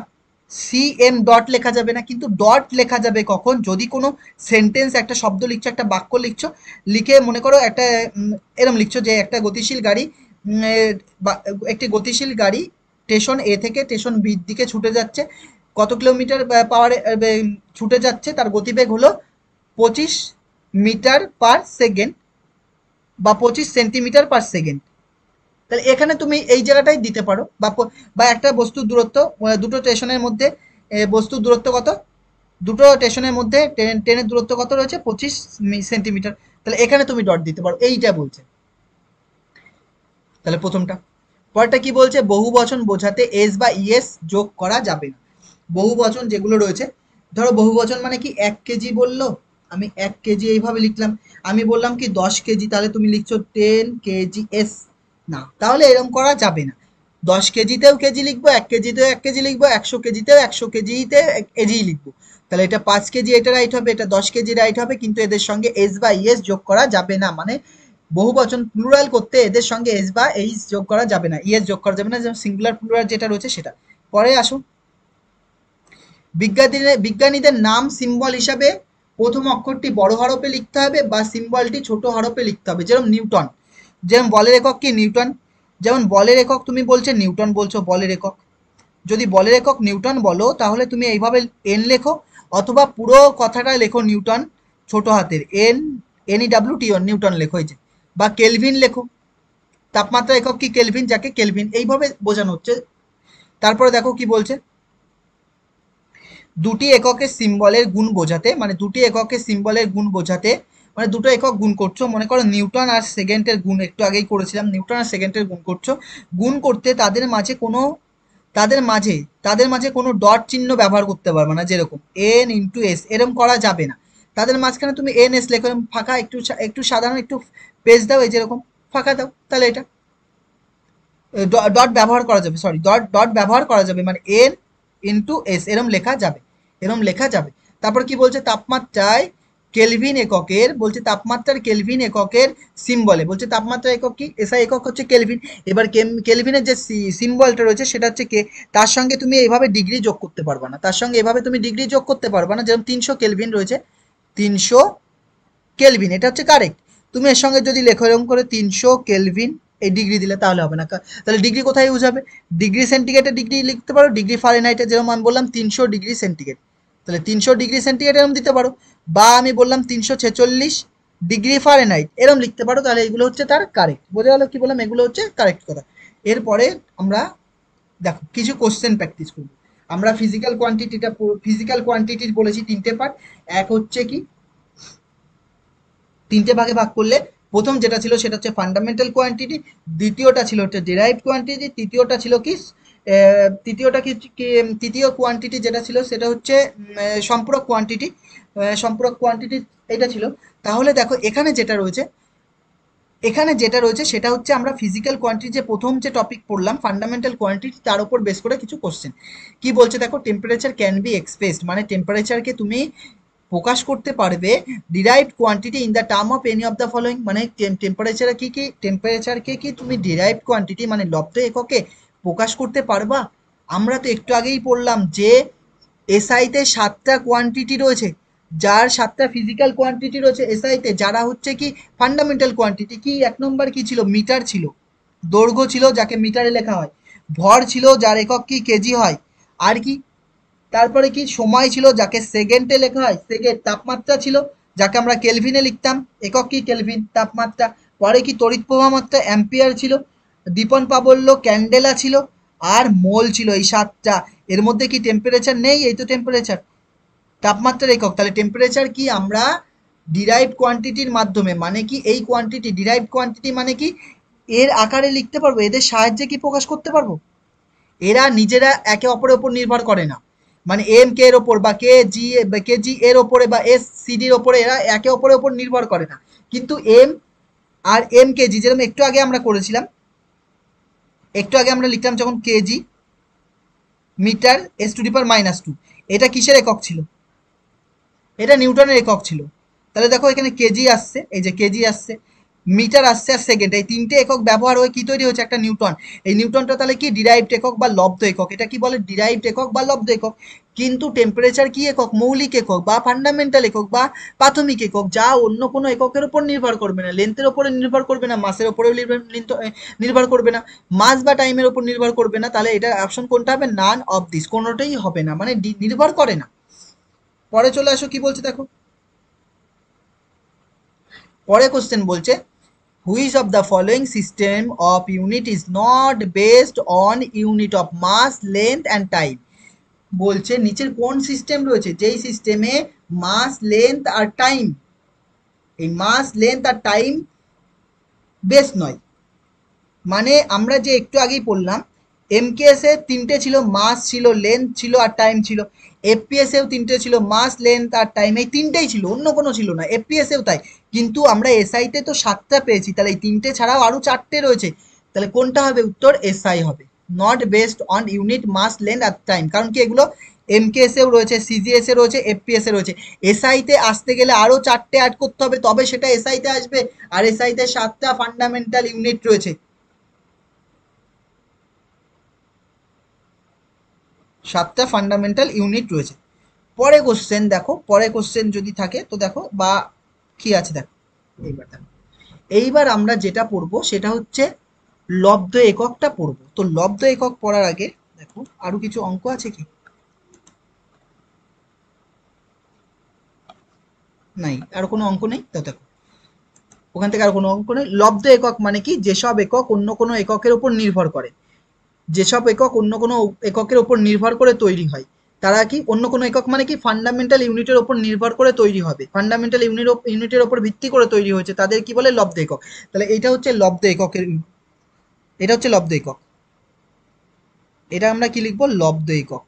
সি এম ডট লেখা যাবে না, কিন্তু ডট লেখা যাবে কখন, যদি কোনো সেন্টেন্স, একটা শব্দ লিখছো, একটা বাক্য লিখছো, লিখে মনে করো একটা এরম লিখছো যে একটা গতিশীল গাড়ি, একটি গতিশীল গাড়ি স্টেশন এ থেকে স্টেশন বির দিকে ছুটে যাচ্ছে, কত কিলোমিটার পাওয়ারে ছুটে যাচ্ছে, তার গতিবেগ হলো 25 মিটার পার সেকেন্ড বা 25 সেন্টিমিটার পার সেকেন্ড। তাহলে এখানে তুমি এই জায়গাটাই দিতে পারো, বা একটা বস্তুর দূরত্ব, দুটো স্টেশনের মধ্যে বস্তুর দূরত্ব কত, দুটো স্টেশনের মধ্যে ট্রেনের দূরত্ব কত রয়েছে 25 সেন্টিমিটার। তাহলে এখানে তুমি ডট দিতে পারো, এইটা বলছে। তাহলে প্রথমটা। পরেরটা কি বলছে, বহু বচন বোঝাতে এস বা ইএস যোগ করা যাবে না। বহু বচন যেগুলো রয়েছে, ধরো বহু বচন মানে কি 1 কেজি বললো, আমি 1 কেজি এইভাবে লিখলাম। আমি বললাম কি 10 কেজি, তাহলে তুমি লিখছো 10 kgs, না, তাহলে এরকম করা যাবে না। 10 কেজিতেও কেজি লিখবো, 1 কেজিতেও 1 কেজি লিখবো, 100 কেজিতেও 100 কেজিতে কেজি লিখবো। তাহলে এটা 5 কেজি, এটা রাইট হবে, এটা 10 কেজি রাইট হবে, কিন্তু এদের সঙ্গে এস বা ইএস যোগ করা যাবে না। মানে বহু বচন প্লুরাল করতে এদের সঙ্গে এস বা এইস যোগ করা যাবে না, ইএস যোগ করা যাবে না, যেমন সিঙ্গুলার প্লুরাল যেটা রয়েছে সেটা। পরে আসো, বিজ্ঞানীদের নাম সিম্বল হিসাবে প্রথম অক্ষরটি বড় হরফে লিখতে হবে বা সিম্বলটি ছোট হরফে লিখতে হবে। যেমন নিউটন, যেমন বলের একক কি নিউটন, যেমন বলের একক তুমি বলছো নিউটন বলছো বলের একক, যদি বলের একক নিউটন বলো তাহলে তুমি এইভাবে এন লেখো, অথবা পুরো কথাটা লেখো নিউটন ছোট হাতের এন, এন ই ডাব্লিউ টি নিউটন লেখো, এই যে। বা কেলভিন লেখো, তাপমাত্রা একক কি কেলভিন, যাকে কেলভিন, এইভাবে বোঝানো হচ্ছে। তারপরে দেখো কি বলছে, দুটি এককের সিম্বলের গুণ বোঝাতে, মানে দুটি এককের সিম্বলের গুণ বোঝাতে, মানে দুটো একক গুণ করছো, মনে করো নিউটন আর সেকেন্ডের গুণ, একটু আগেই করেছিলাম, নিউটন আর সেকেন্ডের গুণ করছো, গুণ করতে তাদের মাঝে কোনো ডট চিহ্ন ব্যবহার করতে পারবে না, যেরকম এন ইন্টু এস এরকম করা যাবে না। তাদের মাঝখানে তুমি এন এস লেখো, ফাঁকা একটু একটু সাধারণ একটু পেজ দাও, এই যেরকম ফাঁকা দাও, তাহলে এটা ডট ব্যবহার করা যাবে, সরি ডট ডট ব্যবহার করা যাবে, মানে এন ইন্টু এস এরম লেখা যাবে, এরম লেখা যাবে। তারপর কি বলছে, তাপমাত্রায় কেলভিন এককের, বলছে তাপমাত্রার কেলভিন এককের সিম্বলে, বলছে তাপমাত্রা একক কি, এসআই একক হচ্ছে কেলভিন। এবার কেলভিনের যে সিম্বলটা রয়েছে সেটা হচ্ছে কে, তার সঙ্গে তুমি এইভাবে ডিগ্রি যোগ করতে পারবা না, তার সঙ্গে এভাবে তুমি ডিগ্রি যোগ করতে পারবা না, যেরকম 300 কেলভিন রয়েছে, 300 কেলভিন এটা হচ্ছে কারেক্ট। তুমি এর সঙ্গে যদি লেখো এরকম করে 300 কেলভিন এই ডিগ্রি দিলে তাহলে হবে না, তাহলে ডিগ্রি কোথায় ইউজ হবে, ডিগ্রি সেন্টিগ্রেডে ডিগ্রি লিখতে পারো, ডিগ্রি ফারেনহাইটে যেরকম আমি বললাম 300 ডিগ্রি সেন্টিগ্রেড, তাহলে 300 ডিগ্রি সেন্টিগ্রেড এরকম দিতে পারো, বা আমি বললাম 346 ডিগ্রি ফারেনহাইট এরকম লিখতে পারো, তাহলে এগুলো হচ্ছে তার কারেক্ট। বোঝা গেল কি বললাম, এগুলো হচ্ছে কারেক্ট কথা। এরপরে আমরা দেখো কিছু কোশ্চেন প্র্যাকটিস করবো। আমরা ফিজিক্যাল কোয়ান্টিটি বলেছি তিনটে পার্ট, এক হচ্ছে কি তিনটে ভাগে ভাগ করলে প্রথম যেটা ছিল সেটা হচ্ছে ফান্ডামেন্টাল কোয়ান্টিটি, দ্বিতীয়টা ছিল হচ্ছে ডিরাইভড কোয়ান্টিটি, তৃতীয়টা ছিল কি তৃতীয় কোয়ান্টিটি যেটা ছিল সেটা হচ্ছে সম্পূরক কোয়ান্টিটি, সম্পূরক কোয়ান্টিটি এটা ছিল। তাহলে দেখো এখানে যেটা রয়েছে সেটা হচ্ছে আমরা ফিজিক্যাল কোয়ান্টিটি যে প্রথম যে টপিক পড়লাম ফান্ডামেন্টাল কোয়ান্টিটি, তার উপর বেস করে কিছু কোশ্চেন কি বলছে দেখো, টেম্পারেচার ক্যান বি এক্সপ্রেসড, মানে টেম্পারেচারকে তুমি প্রকাশ করতে পারবে derived quantity in the term of any of the following, মানে টেম্পারেচারকে কি তুমি ডিরাইভড কোয়ান্টিটি মানে লব্ধ এককে প্রকাশ করতে পারবা। আমরা তো একটু আগেই পড়লাম যে এসআইতে 7টা কোয়ান্টিটি রয়েছে, যার 7টা ফিজিক্যাল কোয়ান্টিটি রয়েছে এসআইতে, যারা হচ্ছে কি ফান্ডামেন্টাল কোয়ান্টিটি, কি এক নম্বর কি ছিল, মিটার ছিল, দৈর্ঘ্য ছিল যাকে মিটারে লেখা হয়, ভর ছিল যার একক কি কেজি হয়, আর কি তারপরে কি সময় ছিল যাকে সেকেন্ডে লেখা হয় সেকেন্ড, তাপমাত্রা ছিল যাকে আমরা কেলভিনে লিখতাম, একক কি কেলভিন তাপমাত্রা, পরে কি তড়িৎ প্রবাহ মাত্রা অ্যাম্পিয়ার ছিল, দীপন প্রাবল্য ক্যান্ডেলা ছিল, আর মোল ছিল, এই 7টা। এর মধ্যে কি টেম্পারেচার নেই, এই তো টেম্পারেচার তাপমাত্রার একক, তাহলে টেম্পারেচার কি আমরা ডিরাইভড কোয়ান্টিটির মাধ্যমে, মানে কি এই কোয়ান্টিটি ডিরাইভড কোয়ান্টিটি মানে কি এর আকারে লিখতে পারবো, এদের সাহায্যে কি প্রকাশ করতে পারবো। এরা নিজেরা একে অপরের উপর নির্ভর করে না, মানে এম কে এর ওপর বা কেজি এর ওপরে বা এস সিডির ওপরে এরা একে অপরের ওপর নির্ভর করে না, কিন্তু এম আর এম কেজি যেরকম একটু আগে আমরা করেছিলাম, একটু আগে আমরা লিখলাম যখন কেজি মিটার S⁻², এটা কিসের একক ছিল, এটা নিউটনের একক ছিল। তাহলে দেখো এখানে কেজি আসছে, এই যে কেজি আসছে, মিটার আসছে আর সেকেন্ড, এই তিনটে একক ব্যবহার হয়ে কি তৈরি হচ্ছে একটা নিউটন। এই নিউটনটা তাহলে কি ডিরাইভড একক বা লব্ধ একক, এটা কি বলে ডিরাইভড একক বা লব্ধ একক। কিন্তু টেম্পারেচার কি একক, মৌলিক একক বা ফান্ডামেন্টাল একক বা প্রাথমিক একক, যা অন্য কোনো এককের উপর নির্ভর করবে না, লেন্থের উপরে নির্ভর করবে না, মাসের উপরেও নির্ভর করবে না, মাস বা টাইমের উপর নির্ভর করবে না, তাহলে এটা অপশন কোনটা হবে, নান অফ দিস, কোনোটাই হবে না, মানে নির্ভর করে না। পরে চলে আসো কি বলছে দেখো, পরে কোশ্চেন বলছে which of the following system of unit is not based on unit of mass length and time, বলছে নিচের কোন সিস্টেম রয়েছে যেই সিস্টেমে মাস লেন্থ আর টাইম, এই মাস লেন্থ আর টাইম বেস নয়। মানে আমরা যে একটু আগেই পড়লাম এমকেএস এ তিনটে ছিল, মাস ছিল, লেন্থ ছিল আর টাইম ছিল, এফপিএস এও তিনটে ছিল, মাস লেন্থ আর টাইম, এই তিনটেই ছিল, অন্য কোনো ছিল না, এফপিএস এও তাই। কিন্তু আমরা এসআইতে তো 7টা পেয়েছি, তাহলে এই তিনটে ছাড়াও আরো 4টে রয়েছে, তাহলে কোনটা হবে উত্তর, এসআই হবে, not based on unit mass length আর টাইম, কারণ কি এগুলো এমকেএস এও রয়েছে, সিজিএস এ রয়েছে, এফপিএস এ রয়েছে, এসআইতে আসতে গেলে আরো 4টে অ্যাড করতে হবে তবে সেটা এসআইতে আসবে, আর এসআইতে 7টা ফান্ডামেন্টাল ইউনিট রয়েছে, 7টা ফান্ডামেন্টাল ইউনিট রয়েছে। পরে কোশ্চেন দেখো, পরে কোশ্চেন যদি থাকে তো দেখো, বা কি আছে দেখো, দেখো এইবার আমরা যেটা পড়বো সেটা হচ্ছে লব্ধ এককটা পড়বো। তো লব্ধ একক পড়ার আগে দেখো আরো কিছু অঙ্ক আছে কি, নাই আর কোনো অঙ্ক নেই, তো দেখো ওখান থেকে আর কোনো অঙ্ক নেই। লব্ধ একক মানে কি, যেসব একক অন্য কোনো এককের উপর নির্ভর করে, যেসব একক অন্য কোনো এককের উপর নির্ভর করে তৈরি হয়, তারা কি অন্য কোনো একক মানে কি ফান্ডামেন্টাল ইউনিটের উপর নির্ভর করে তৈরি হবে, ফান্ডামেন্টাল ইউনিটের উপর ভিত্তি করে তৈরি হয়েছে, তাদের কি বলে লব্ধ একক। তাহলে এটা হচ্ছে লব্ধ এককের, এটা হচ্ছে লব্ধ একক, এটা আমরা কি লিখবো, লব্ধ একক,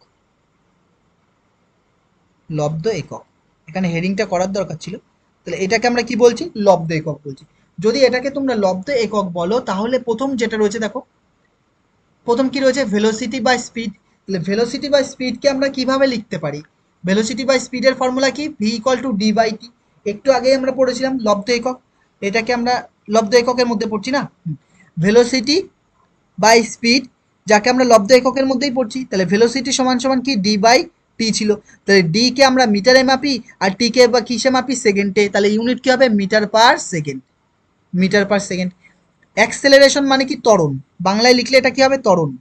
লব্ধ একক, এখানে হেডিংটা করার দরকার ছিল। তাহলে এটাকে আমরা কি বলছি, লব্ধ একক বলছি। যদি এটাকে তোমরা লব্ধ একক বলো তাহলে প্রথম যেটা রয়েছে দেখো, প্রথম কি রয়েছে ভেলোসিটি বাই স্পিড, তাহলে ভেলোসিটি বাই স্পিডকে আমরা কিভাবে লিখতে পারি, ভেলোসিটি বাই স্পিডের ফর্মুলা কি, V equal to D by T, একটু আগে আমরা পড়েছিলাম লব্ধ একক, এটাকে আমরা লব্ধ এককের মধ্যে পড়ছি না। ভেলোসিটি বাই স্পিড, যাকে আমরা লব্ধ এককের মধ্যেই পড়ছি, তাহলে ভেলোসিটি সমান সমান কি ডি বাই টি ছিল। তাহলে ডি কে আমরা মিটারে মাপি আর টি কে বা কিসে মাপি, সেকেন্ডে, তাহলে ইউনিট কি হবে metre per second, metre per second. Acceleration মানে কি ত্বরণ, বাংলায় লিখলে এটা কি হবে ত্বরণ,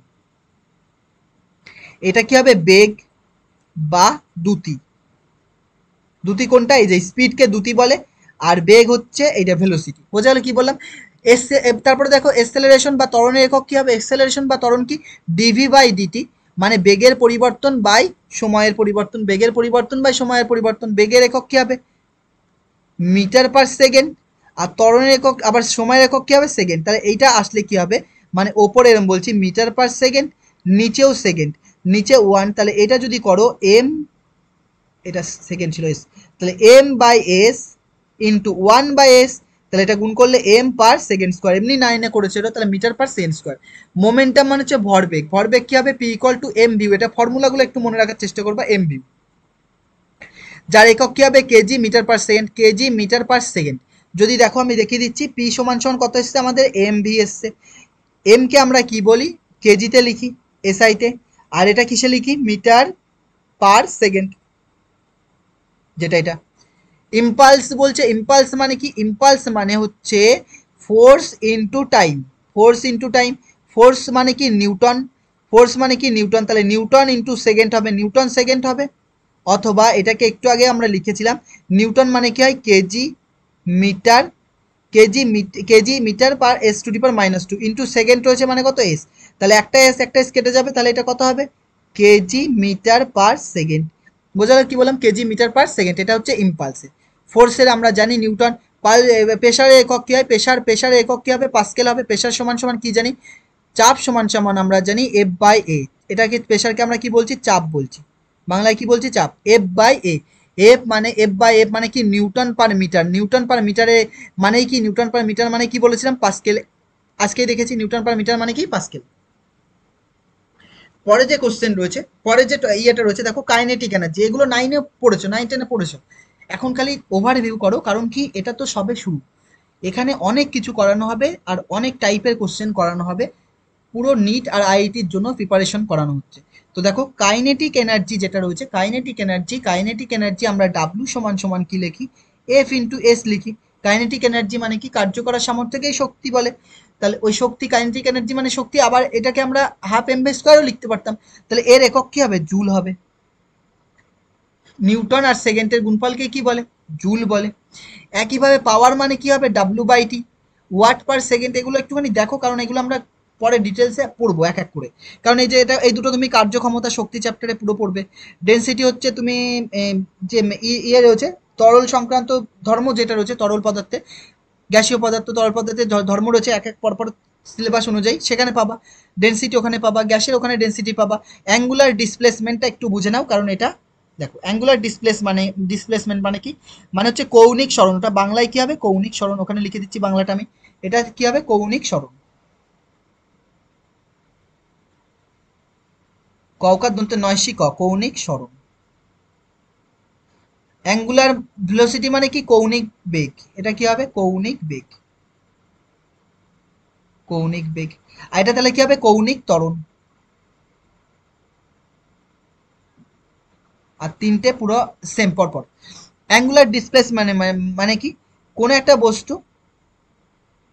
এটা কি হবে বেগ বা দ্রুতি। দ্রুতি কোনটা, এই যে স্পিডকে দ্রুতি বলে, আর বেগ হচ্ছে এইটা ভেলোসিটি। বোঝা গেল কি বললাম। তারপরে দেখো এক্সেলারেশন বা ত্বরণের একক কি হবে, এক্সেলারেশন বা ত্বরণ কি ডিভি বাই ডিটি, মানে বেগের পরিবর্তন বাই সময়ের পরিবর্তন, বেগের পরিবর্তন বাই সময়ের পরিবর্তন। বেগের একক কি হবে মিটার পার সেকেন্ড, আর ত্বরণের একক আবার সময়ের একক কি হবে সেকেন্ড। তাহলে এইটা আসলে কি হবে, মানে ওপরে এরম বলছি মিটার পার সেকেন্ড, নিচেও সেকেন্ড, নিচে ওয়ান, তাহলে এটা যদি করো এম, এটা সেকেন্ড ছিল এস, তাহলে M by S into one by S, তাহলে এটা গুণ করলে এম পার সেকেন্ড স্কোয়ার, এমনি নাইনে করেছিল, তাহলে metre per second square. Momentum মানে হচ্ছে ভরবেগ, ভরবেগ কি হবে P equal to M V, এটা ফর্মুলাগুলো একটু মনে রাখার চেষ্টা করবা, এম ভিউ, যার একক কি হবে KG metre per second, KG metre per second. যদি দেখো আমি দেখিয়ে দিচ্ছি, পি সমান সমান কত এসছে আমাদের এম ভি এসছে, এম কে আমরা কি বলি কেজিতে লিখি এসআইতে, আর এটা কিসে লিখি মিটার পার সেকেন্ড, যেটা এটা। ইম্পালস বলছে, ইম্পালস মানে কি, ইম্পালস মানে হচ্ছে force into time, force into time, force মানে কি নিউটন, ফোর্স মানে কি নিউটন, তাহলে নিউটন ইনটু সেকেন্ড হবে, নিউটন সেকেন্ড হবে। অথবা এটাকে একটু আগে আমরা লিখেছিলাম নিউটন মানে কি হয় KG metre, KG metre per S to the power minus two, into second রয়েছে মানে কত এস, তাহলে একটা এস কেটে যাবে, তাহলে এটা কত হবে কেজি মিটার পার সেকেন্ড। বোঝা গেল কি বললাম, কেজি মিটার পার সেকেন্ড, এটা হচ্ছে ইম্পালসে। ফোর্সের আমরা জানি নিউটন, প্রেশারের একক কি হয়, প্রেশারের একক কি হবে পাস্কেল হবে, প্রেশার সমান সমান কি জানি চাপ সমান সমান আমরা জানি এফ বাই এ, এটাকে প্রেশারকে আমরা কি বলছি চাপ বলছি, বাংলায় কি বলছি চাপ, F by A. F by F মানে কি newton per metre, newton per মিটারে মানেই কি, নিউটন পার মিটার মানে কি বলেছিলাম পাস্কেল, আজকেই দেখেছি নিউটন পার মিটার মানে কি পাস্কেল। পরে যে কোশ্চেন রয়েছে, পরে যে ইয়েটা রয়েছে দেখো কাইনেটিক এনার্জি, এগুলো নাইনে পড়েছো, নাইন টেনে পড়েছো, এখন খালি ওভারভিউ করো, কারণ কি এটা তো সবে শুরু, এখানে অনেক কিছু করানো হবে আর অনেক টাইপের কোশ্চেন করানো হবে, পুরো নিট আর আইআইটির জন্য প্রিপারেশন করানো হচ্ছে। তো দেখো কাইনেটিক এনার্জি যেটা রয়েছে, কাইনেটিক এনার্জি আমরা ডাব্লু সমান সমান কি লিখি এফ ইন্টু এস লিখি। কাইনেটিক এনার্জি মানে কি কার্য করার সামর্থ্যকেই শক্তি বলে, তাহলে ওই শক্তি কাইনেটিক এনার্জি মানে শক্তি, আবার এটাকে আমরা হাফ এম ভি স্কোয়ারও লিখতে পারতাম, তাহলে এর একক কি হবে জুল হবে। নিউটন আর সেকেন্ডের গুণফলকে কি বলে জুল বলে। একইভাবে পাওয়ার মানে কি হবে W by T, watt per second, এগুলো একটুখানি দেখো, কারণ এগুলো আমরা পরে ডিটেলসে পড়বো এক এক করে, কারণ এই যে এটা এই দুটো তুমি কার্যক্ষমতা শক্তি চ্যাপ্টারে পুরো পড়বে। ডেনসিটি হচ্ছে তুমি যে ইয়ে রয়েছে তরল সংক্রান্ত ধর্ম যেটা রয়েছে তরল পদার্থে, গ্যাসীয় পদার্থ তরল পদার্থে ধর্ম রয়েছে এক এক পরপর সিলেবাস অনুযায়ী, সেখানে পাবা ডেনসিটি, ওখানে পাবা গ্যাসের, ওখানে ডেনসিটি পাবা। অ্যাঙ্গুলার ডিসপ্লেসমেন্টটা একটু বুঝে নাও, কারণ এটা দেখো অ্যাঙ্গুলার ডিসপ্লেসমেন্ট মানে কি, মানে হচ্ছে কৌণিক সরণ, ওটা বাংলায় কি হবে কৌণিক সরণ, ওখানে লিখে দিচ্ছি বাংলাটা আমি, এটা কি হবে কৌণিক সরণ, কওকার দন্তে নয়সি ক, কৌণিক সরণ। অ্যাঙ্গুলার ভেলোসিটি মানে কি কৌণিক বেগ, এটা কি হবে কৌণিক বেগ, কৌণিক বেগ। আর এটা তাহলে কি হবে কৌণিক ত্বরণ। আর তিনটে পুরো সেম পরপর। অ্যাঙ্গুলার ডিসপ্লেস মানে মানে কি, কোনো একটা বস্তু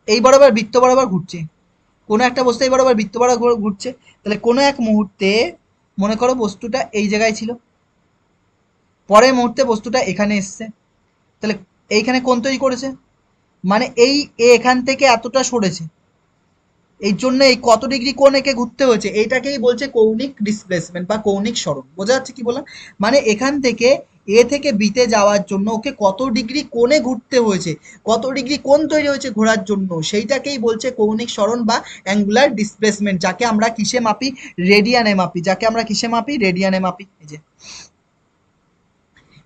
এই বরাবর বৃত্ত বরাবর ঘুরছে, কোনো একটা বস্তু এই বরাবর বৃত্ত বরাবর ঘুরছে, তাহলে কোনো এক মুহূর্তে মনে করো বস্তুটা এই জায়গায় ছিল, পরের মুহূর্তে বস্তুটা এখানে এসছে, তাহলে এইখানে কোণ তৈরি করেছে, মানে এই এখান থেকে এতটা সরেছে, এই জন্য এই কত ডিগ্রি কোণ একে ঘুরতে হয়েছে, এইটাকেই বলছে কৌণিক ডিসপ্লেসমেন্ট বা কৌণিক সরণ। বোঝা যাচ্ছে কি বললাম, মানে এখান থেকে এ থেকে বিতে যাওয়ার জন্য ওকে কত ডিগ্রি কোণে ঘুরতে হয়েছে, কত ডিগ্রি কোণ তৈরি হয়েছে ঘোরার জন্য, সেইটাকেই বলছে কৌণিক সরণ বা অ্যাঙ্গুলার ডিসপ্লেসমেন্ট, যাকে আমরা কিসে মাপি রেডিয়ানে মাপি, যাকে আমরা কিসে মাপি রেডিয়ানে মাপি। এই যে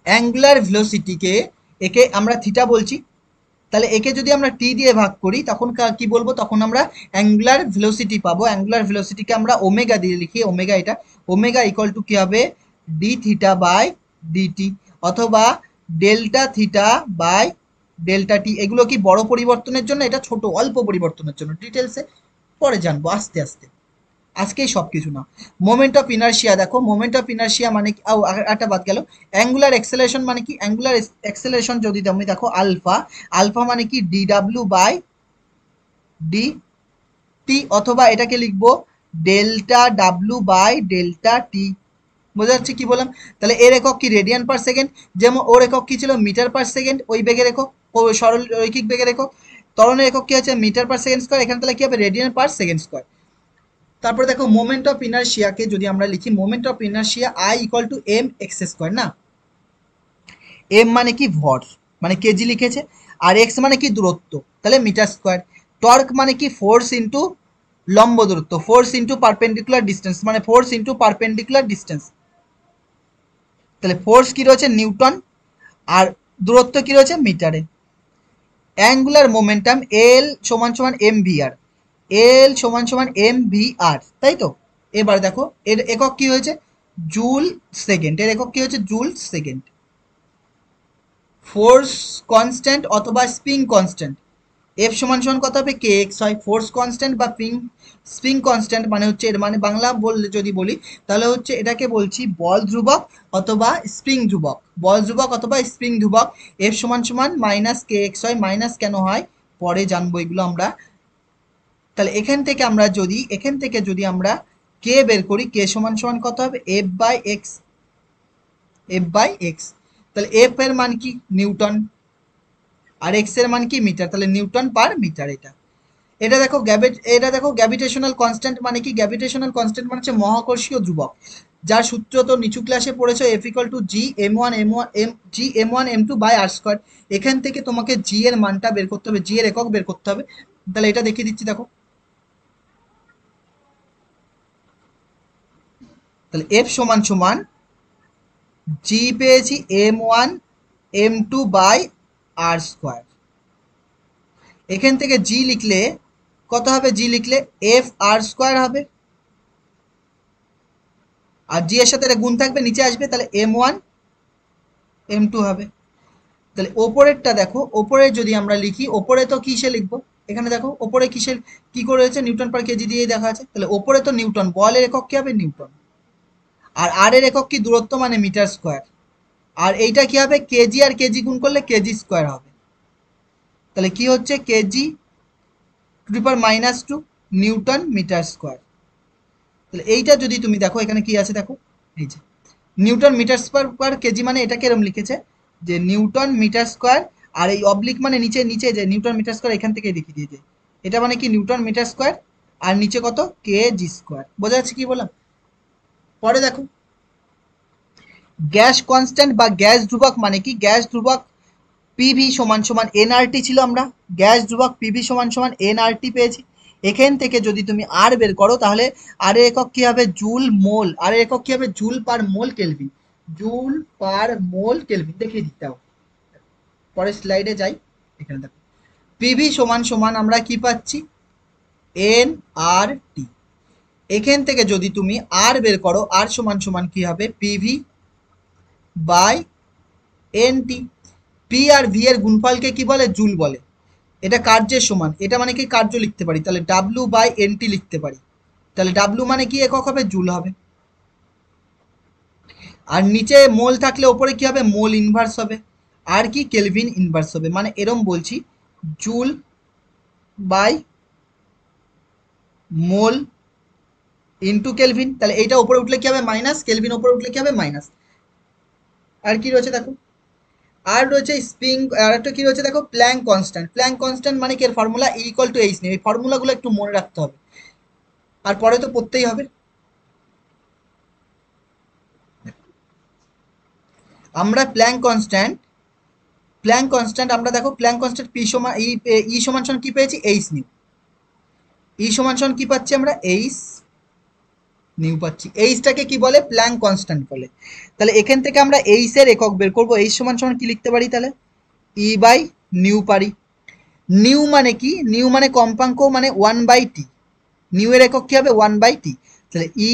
অ্যাঙ্গুলার ভেলোসিটিকে, একে আমরা থিটা বলছি, তাহলে একে যদি আমরা টি দিয়ে ভাগ করি তখন কি বলবো, তখন আমরা অ্যাঙ্গুলার ভেলোসিটি পাবো, অ্যাঙ্গুলার ভেলোসিটিকে আমরা ওমেগা দিয়ে লিখি, ওমেগা এটা ওমেগা ইকুয়াল টু কি হবে ডি থিটা বাই ডিটি, অথবা ডেল্টা থিটা বাই ডেল্টা টি। এগুলো কি বড় পরিবর্তনের জন্য, এটা ছোট অল্প পরিবর্তনের জন্য, ডিটেলসে পরে জানবো আস্তে আস্তে, আজকেই সব কিছু না। মোমেন্ট অফ ইনার্শিয়া দেখো, মোমেন্ট অফ ইনার্শিয়া মানে কি, একটা বাদ গেল, অ্যাঙ্গুলার এক্সেলারেশন মানে কি, অ্যাঙ্গুলার এক্সেলারেশন যদি তুমি দেখো আলফা, আলফা মানে কি D W by D T, অথবা এটাকে লিখবো delta W by delta T. বোঝা যাচ্ছে কি বললাম? তাহলে এর একক কি রেডিয়ান পার সেকেন্ড, যেমন ওর একক কি ছিল মিটার পার সেকেন্ড, ওই বেগের একক, সরল রৈখিক বেগের একক। ত্বরণের একক কি আছে মিটার পার সেকেন্ড স্কয়ার, এখানে তাহলে কি হবে রেডিয়ান পার সেকেন্ড স্কয়ার। তারপরে দেখো মোমেন্ট অফ ইনার্শিয়াকে যদি আমরা লিখি, moment of inertia I equal to M X square না, এম মানে কি ভর, মানে কেজি লিখেছে, আর এক্স মানে কি দূরত্ব, তাহলে মিটার স্কয়ার। টর্ক মানে কি ফোর্স ইন্টু লম্ব দূরত্ব, ফোর্স ইন্টু পারপেন্ডিকুলার ডিস্টেন্স, মানে ফোর্স ইন্টু পারপেন্ডিকুলার ডিস্টেন্স। তাহলে ফোর্স কি রয়েছে নিউটন, আর দূরত্ব কি রয়েছে মিটারে। অ্যাঙ্গুলার মোমেন্টাম এল সমান সমান এম ভি আর, এল সমান সমান এম ভি আর, তাই তো। এবার দেখো এর একক কি হয়েছে জুল সেকেন্ড, এর একক কি হয়েছে জুল সেকেন্ড। ফোর্স কনস্ট্যান্ট অথবা স্প্রিং কনস্ট্যান্ট, এফ সমান সমান কত হবে কে এক্স হয়। ফোর্স কনস্ট্যান্ট বা স্প্রিং কনস্ট্যান্ট মানে হচ্ছে, এর মানে বাংলা বললে যদি বলি তাহলে হচ্ছে এটাকে বলছি বল ধ্রুবক অথবা স্প্রিং ধ্রুবক, বল ধ্রুবক অথবা স্প্রিং ধ্রুবক। এফ সমান সমান মাইনাস কে এক্স হয়, মাইনাস কেন হয় পরে জানবো এগুলো আমরা। তাহলে এখান থেকে যদি আমরা কে বের করি, কে সমান সমান কত হবে F by X, F by X. তাহলে এফ এর মান কি নিউটন, আর এক্স এর মান কি মিটার, তাহলে নিউটন পার মিটার। এটা দেখো গ্র্যাভিটেশনাল কনস্ট্যান্ট মানে কি, গ্র্যাভিটেশনাল কনস্ট্যান্ট মানে হচ্ছে মহাকর্ষীয় ধ্রুবক, যার সূত্র তো নিচু ক্লাসে পড়েছো, F equal to G M one G M one M two by R square. এখান থেকে তোমাকে জি এর মানটা বের করতে হবে, জি এর একক বের করতে হবে। তাহলে এটা দেখিয়ে দিচ্ছি দেখো, তাহলে এফ সমান সমান জি পেয়েছি M one M two by R square. এখান থেকে জি লিখলে কত হবে, জি লিখলে এফ আর স্কোয়ার হবে, আর জি এর সাথে এটা গুণ থাকবে নিচে আসবে, তাহলে এম ওয়ান এম টু হবে। তাহলে ওপরেরটা দেখো, ওপরে যদি আমরা লিখি, ওপরে তো কিসে লিখবো, এখানে দেখো ওপরে কিসের কি করে রয়েছে নিউটন পার কেজি দিয়েই দেখা আছে, তাহলে ওপরে তো নিউটন, বলের একক কি হবে নিউটন, আর আর এর একক কি দূরত্ব মানে মিটার স্কোয়ার, আর এইটা কি হবে কেজি আর কেজি গুণ করলে কেজি স্কোয়ার হবে। তাহলে কি হচ্ছে KG to the power minus two newton metre square. তাহলে এইটা যদি তুমি দেখো এখানে কি আছে দেখো, এই যে newton metre square per KG, মানে এটাকে এরকম লিখেছে যে নিউটন মিটার স্কোয়ার, আর এই অবলিক মানে নিচে নিচে যে নিউটন মিটার স্কোয়ার এখান থেকে দেখিয়ে দিয়েছে, এটা মানে কি নিউটন মিটার স্কোয়ার, আর নিচে কত কে জি স্কোয়ার। বোঝা যাচ্ছে কি বললাম? পরে দেখো গ্যাস কনস্ট্যান্ট বা গ্যাস ধ্রুবক মানে কি, গ্যাস ধ্রুবক পিভি সমান সমান এনআরটি ছিল, আমরা গ্যাস ধ্রুবক পিভি সমান সমান এনআরটি পেয়েছি। এখান থেকে যদি তুমি আর বের করো তাহলে আর এর একক কি হবে জুল মোল, আর এর একক কি হবে joule per mole kelvin, joule per mole kelvin দেখিয়ে দিতে হবে। পরের স্লাইডে যাই, এখানে দেখো পিভি সমান সমান আমরা কি পাচ্ছি এন আর টি। এখান থেকে যদি তুমি আর বের করো, আর সমান সমান কি হবে PV by N T. P আর ভি এর গুণফলকে কি বলে জুল বলে, এটা কার্যের সমান, এটা মানে কি কার্য লিখতে পারি, তাহলে ডাব্লু বাই এন টি লিখতে পারি, তাহলে ডাব্লু মানে কি একক হবে জুল হবে, আর নিচে মোল থাকলে ওপরে কি হবে মোল ইনভার্স হবে, আর কি কেলভিন ইনভার্স হবে, মানে এরম বলছি joule by mole into kelvin. তাহলে এইটা উপরে উঠলে কি হবে মাইনাস, কেলভিন উপরে উঠলে কি হবে মাইনাস। আর কি রয়েছে দেখো, আর রয়েছে স্প্রিং, আর একটা কি রয়েছে দেখো প্ল্যাঙ্ক কনস্ট্যান্ট। প্ল্যাঙ্ক কনস্ট্যান্ট মানে কি এর formula E equal to H নেই, এই ফর্মুলাগুলো একটু মনে রাখতে হবে, আর পরে তো পড়তেই হবে। আমরা প্ল্যাঙ্ক কনস্ট্যান্ট আমরা দেখো প্ল্যাঙ্ক কনস্ট্যান্ট পি সমান ই সমান সমান কি পেয়েছি এইচ নিউ, ই সমান সমান কি পাচ্ছি আমরা এইচ নিউ পাচ্ছি, এইচটাকে কি বলে প্ল্যাঙ্ক কনস্ট্যান্ট বলে। তাহলে এখান থেকে আমরা এইচ এর একক বের করবো, এইচ সমান সমান কি লিখতে পারি তাহলে ই বাই নিউ পারি। নিউ মানে কি, নিউ মানে কম্পাঙ্ক মানে ওয়ান বাই টি, নিউ এর একক কি হবে ওয়ান বাই টি, তাহলে E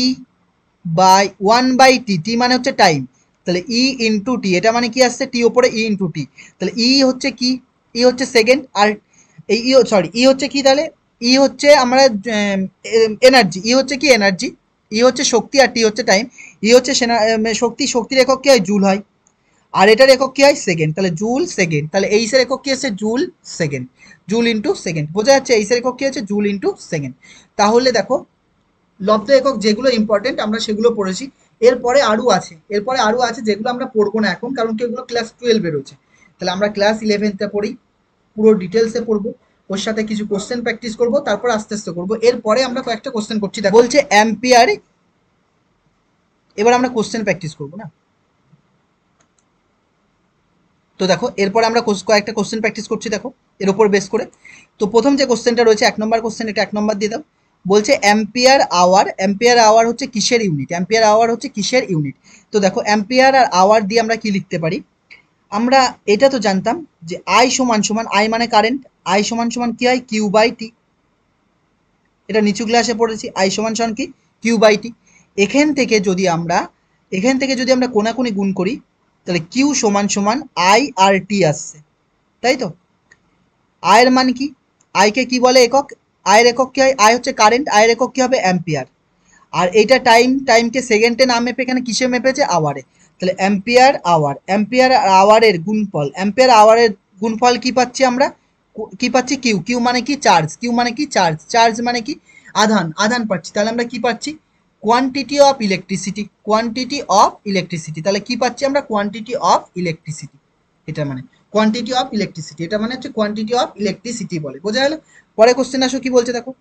by one by T, টি মানে হচ্ছে টাইম, তাহলে ই ইন্টু টি, এটা মানে কি আসছে, টি ওপরে ই ইন্টু টি। তাহলে ই হচ্ছে কি, ই হচ্ছে সেকেন্ড, আর এই সরি ই হচ্ছে কি, তাহলে ই হচ্ছে আমরা এনার্জি, ই হচ্ছে কি এনার্জি, ই হচ্ছে শক্তি, আর টি হচ্ছে টাইম। ই হচ্ছে শক্তি, শক্তির একক কি হয়, জুল হয়, আর এটার একক কি হয়, সেকেন্ড, তাহলে জুল সেকেন্ড। তাহলে এইসের একক কি আছে, joule second, joule into second, বোঝা যাচ্ছে এইসের একক কি আছে, জুল ইন্টু সেকেন্ড। তাহলে দেখো লব্ধ একক যেগুলো ইম্পর্টেন্ট আমরা সেগুলো পড়েছি। এরপরে আরও আছে, এরপরে আরও আছে যেগুলো আমরা পড়বো না এখন, কারণ কি ওগুলো ক্লাস 12 রয়েছে। তাহলে আমরা ক্লাস 11তে পড়ি, পুরো ডিটেলসে পড়বো, ওর সাথে কিছু কোশ্চেন প্র্যাকটিস করবো, তারপর আস্তে আস্তে করবো। এরপরে আমরা কয়েকটা কোশ্চেন করছি, দেখো বলছে অ্যাম্পিয়ার। এবার আমরা কোশ্চেন প্র্যাকটিস করবো না, তো দেখো এরপরে আমরা কয়েকটা কোশ্চেন প্র্যাকটিস করছি, দেখো এর উপর বেস করে। তো প্রথম যে কোশ্চেনটা রয়েছে 1 নম্বর কোশ্চেন, এটা 1 নম্বর দিয়ে দাও। বলছে অ্যাম্পিয়ার আওয়ার, অ্যাম্পিয়ার আওয়ার হচ্ছে কিসের ইউনিট, অ্যাম্পিয়ার আওয়ার হচ্ছে কিসের ইউনিট। তো দেখো অ্যাম্পিয়ার আর আওয়ার দিয়ে আমরা কি লিখতে পারি, আমরা এটা তো জানতাম যে আই সমান সমান, আই মানে কারেন্ট, আই সমান সমান কি হয়, কিউ বাই টি। এটা নিচু ক্লাসে পড়েছি, আই সমান সমান কি, কিউ বাই টি। এখান থেকে যদি আমরা, এখান থেকে যদি আমরা কোনাকুনি গুণ করি, তাহলে কিউ সমান সমান আই আর টি আসছে, তাই তো। আয়ের মান কি, আইকে কি বলে, একক, আয়ের একক কি হয়, আই হচ্ছে কারেন্ট, আয়ের একক কি হবে, অ্যাম্পিয়ার। আর এইটা টাইম, টাইমকে সেকেন্ডে না মেপে এখানে কিসে মেপেছে, আওয়ারে। তাহলে অ্যাম্পিয়ার আওয়ার, অ্যাম্পিয়ার আওয়ারের গুণফল, অ্যাম্পিয়ার আওয়ারের গুণফল কি পাচ্ছি আমরা, কি পাচ্ছি, কিউ, কিউ মানে কি চার্জ, কিউ মানে কি চার্জ, চার্জ মানে কি আধান, আধান পাচ্ছি। তাহলে আমরা কি পাচ্ছি, quantity of electricity, quantity of electricity. তাহলে কি পাচ্ছি আমরা, কোয়ান্টিটি অফ ইলেকট্রিসিটি, এটা মানে কোয়ান্টিটি অফ ইলেকট্রিসিটি, এটা মানে হচ্ছে কোয়ান্টিটি অফ ইলেকট্রিসিটি বলে, বোঝা গেল। পরে কোশ্চেন আসো কি বলছে দেখো,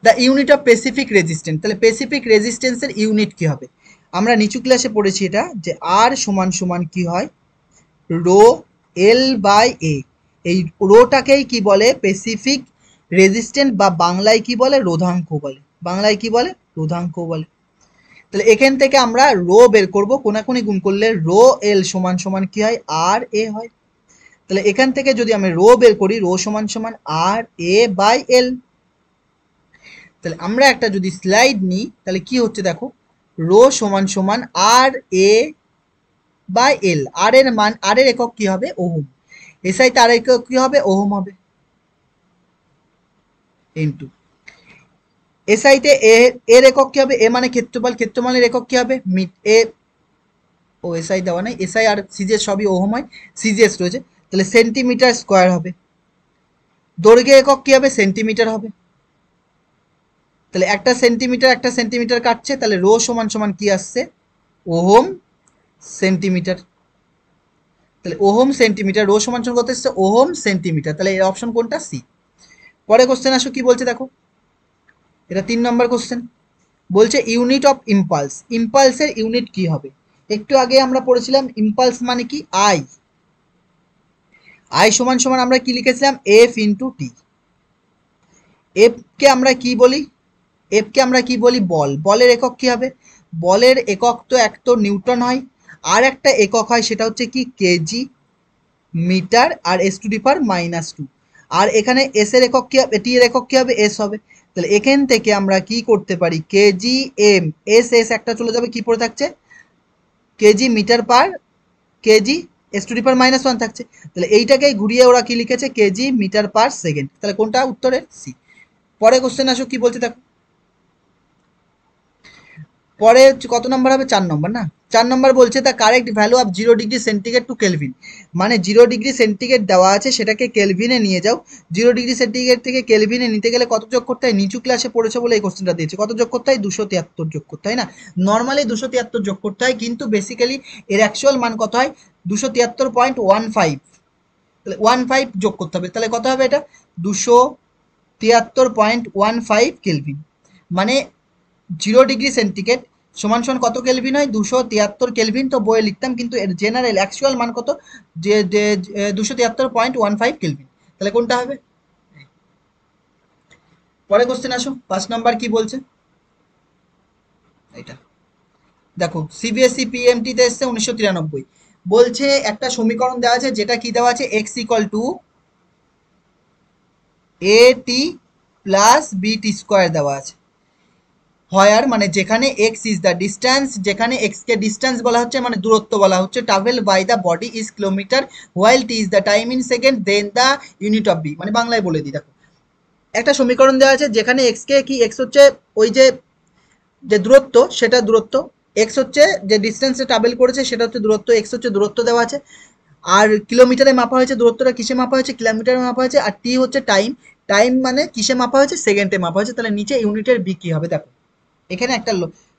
the unit of specific resistance. তাহলে স্পেসিফিক রেজিস্ট্যান্সের ইউনিট কি হবে, আমরা নিচু ক্লাসে পড়েছি এটা, যে আর সমান সমান কি হয়, রো এল বাই এ। এই রোটাকেই কি বলে, স্পেসিফিক রেজিস্ট্যান্স, বা বাংলায় কি বলে, রোধাঙ্ক বলে, বাংলায় কি বলে, রোধাঙ্ক বলে। তাহলে এখান থেকে আমরা রো বের করব, কোনাকুনি গুণ করলে রো এল সমান সমান কি হয়, আর এ হয়। তাহলে এখান থেকে যদি আমি রো বের করি, রো সমান সমান আর এ বাই এল। তাহলে আমরা একটা যদি স্লাইড নিই, তাহলে কি হচ্ছে দেখো, রো সমান সমান আর এ বাই এল, আর এর মান, আর এর একক কি হবে, ওহম। এসআই তার একক কি হবে, ওহম হবে, ইন্টু এসআইতে এর একক কি হবে, এ মানে ক্ষেত্রফল, ক্ষেত্রফলের একক কি হবে, এ, ও এসআই দেওয়া নাই, এসআই আর সিজিএস সবই ওহম হয়, সিজিএস রয়েছে, তাহলে সেন্টিমিটার স্কোয়ার হবে। দৈর্ঘ্য একক কি হবে, সেন্টিমিটার হবে। তাহলে একটা সেন্টিমিটার কাটছে, তাহলে রো সমান সমান কি আসছে, ওহম সেন্টিমিটার। তাহলে ওহম সেন্টিমিটার, রো সমান সমান কত এসছে, ওহম সেন্টিমিটার। তাহলে এর অপশন কোনটা, সি। পরে কোশ্চেন আসো কি বলছে দেখো, এটা 3 নম্বর কোশ্চেন। বলছে ইউনিট অফ ইম্পালস, ইম্পালসের ইউনিট কি হবে। একটু আগে আমরা পড়েছিলাম ইম্পালস মানে কি, আই, আই সমান সমান আমরা কি লিখেছিলাম, এফ ইন্টু টি। এফ কে আমরা কি বলি, এফ কে আমরা কি বলি, বল, বলের একক কি হবে, বলের একক তো এক তো নিউটন হয়, আর একটা একক হয় সেটা হচ্ছে কি, কেজি, মিটার, আর এস টু দি পাওয়ার -2। আর এখানে এস এর একক কি হবে, টি এর একক কি হবে, এস হবে। তাহলে এখান থেকে আমরা কি করতে পারি, কেজি এম, এস এস একটা চলে যাবে, কি পড়ে থাকছে, kg metre per kg, s to the power -1 থাকছে। তাহলে এইটাকেই ঘুরিয়ে ওরা কি লিখেছে, কেজি মিটার পার সেকেন্ড। তাহলে কোনটা উত্তরের, সি। পরে কোশ্চেন আসো কি বলছে দেখো, পরে কত নম্বর হবে, 4 নম্বর না, 4 নম্বর বলছে the correct value of 0 degree centigrade to kelvin. মানে 0 ডিগ্রি সেন্টিগ্রেড দেওয়া আছে, সেটাকে কেলভিনে নিয়ে যাও। 0 ডিগ্রি সেন্টিগ্রেড থেকে কেলভিনে নিতে গেলে কত যোগ করতে হয়, নিচু ক্লাসে পড়েছে বলে এই কোশ্চেনটা দিয়েছে, কত যোগ করতে হয়, 273 যোগ করতে হয় না, নর্মালি 273 যোগ করতে হয়, কিন্তু বেসিক্যালি এর অ্যাকচুয়াল মান কত হয়, 273.15। তাহলে 15 যোগ করতে হবে, তাহলে কত হবে এটা, 273.15 কেলভিন। মানে 0 ডিগ্রি সেন্টিগ্রেড সমান সমান কত কেলভিন হয়, 273 কেলভিন। তো বইয়ে লিখতাম, কিন্তু এর জেনারেল অ্যাকচুয়াল মান কত, যে 273.15 কেলভিন। তাহলে কোনটা হবে। পরে কোশ্চেন আসো, 5 নম্বর কি বলছে, এটা দেখো সিবিএসই পিএমটিতে এসছে 1993। বলছে একটা সমীকরণ দেওয়া আছে, যেটা কি দেওয়া আছে, X equal to A T plus B T square দেওয়া আছে। হোয়ার মানে যেখানে এক্স ইজ দ্য ডিস্টেন্স, যেখানে এক্স কে ডিস্টেন্স বলা হচ্ছে মানে দূরত্ব বলা হচ্ছে, travel by the body is kilometre, while T is the time in second, then the unit of B. মানে বাংলায় বলে দিই, দেখো একটা সমীকরণ দেওয়া আছে যেখানে এক্স কে কি, এক্স হচ্ছে ওই যে যে দূরত্ব, সেটা দূরত্ব, এক্স হচ্ছে যে ডিস্টেন্সে ট্রাভেল করেছে সেটা হচ্ছে দূরত্ব, এক্স হচ্ছে দূরত্ব দেওয়া আছে, আর কিলোমিটারে মাপা হয়েছে, দূরত্বটা কিসে মাপা হয়েছে, কিলোমিটারে মাপা হয়েছে, আর টি হচ্ছে টাইম, টাইম মানে কিসে মাপা হয়েছে, সেকেন্ডে মাপা হয়েছে। তাহলে নিচে ইউনিটের বি কি হবে দেখো, এখানে একটা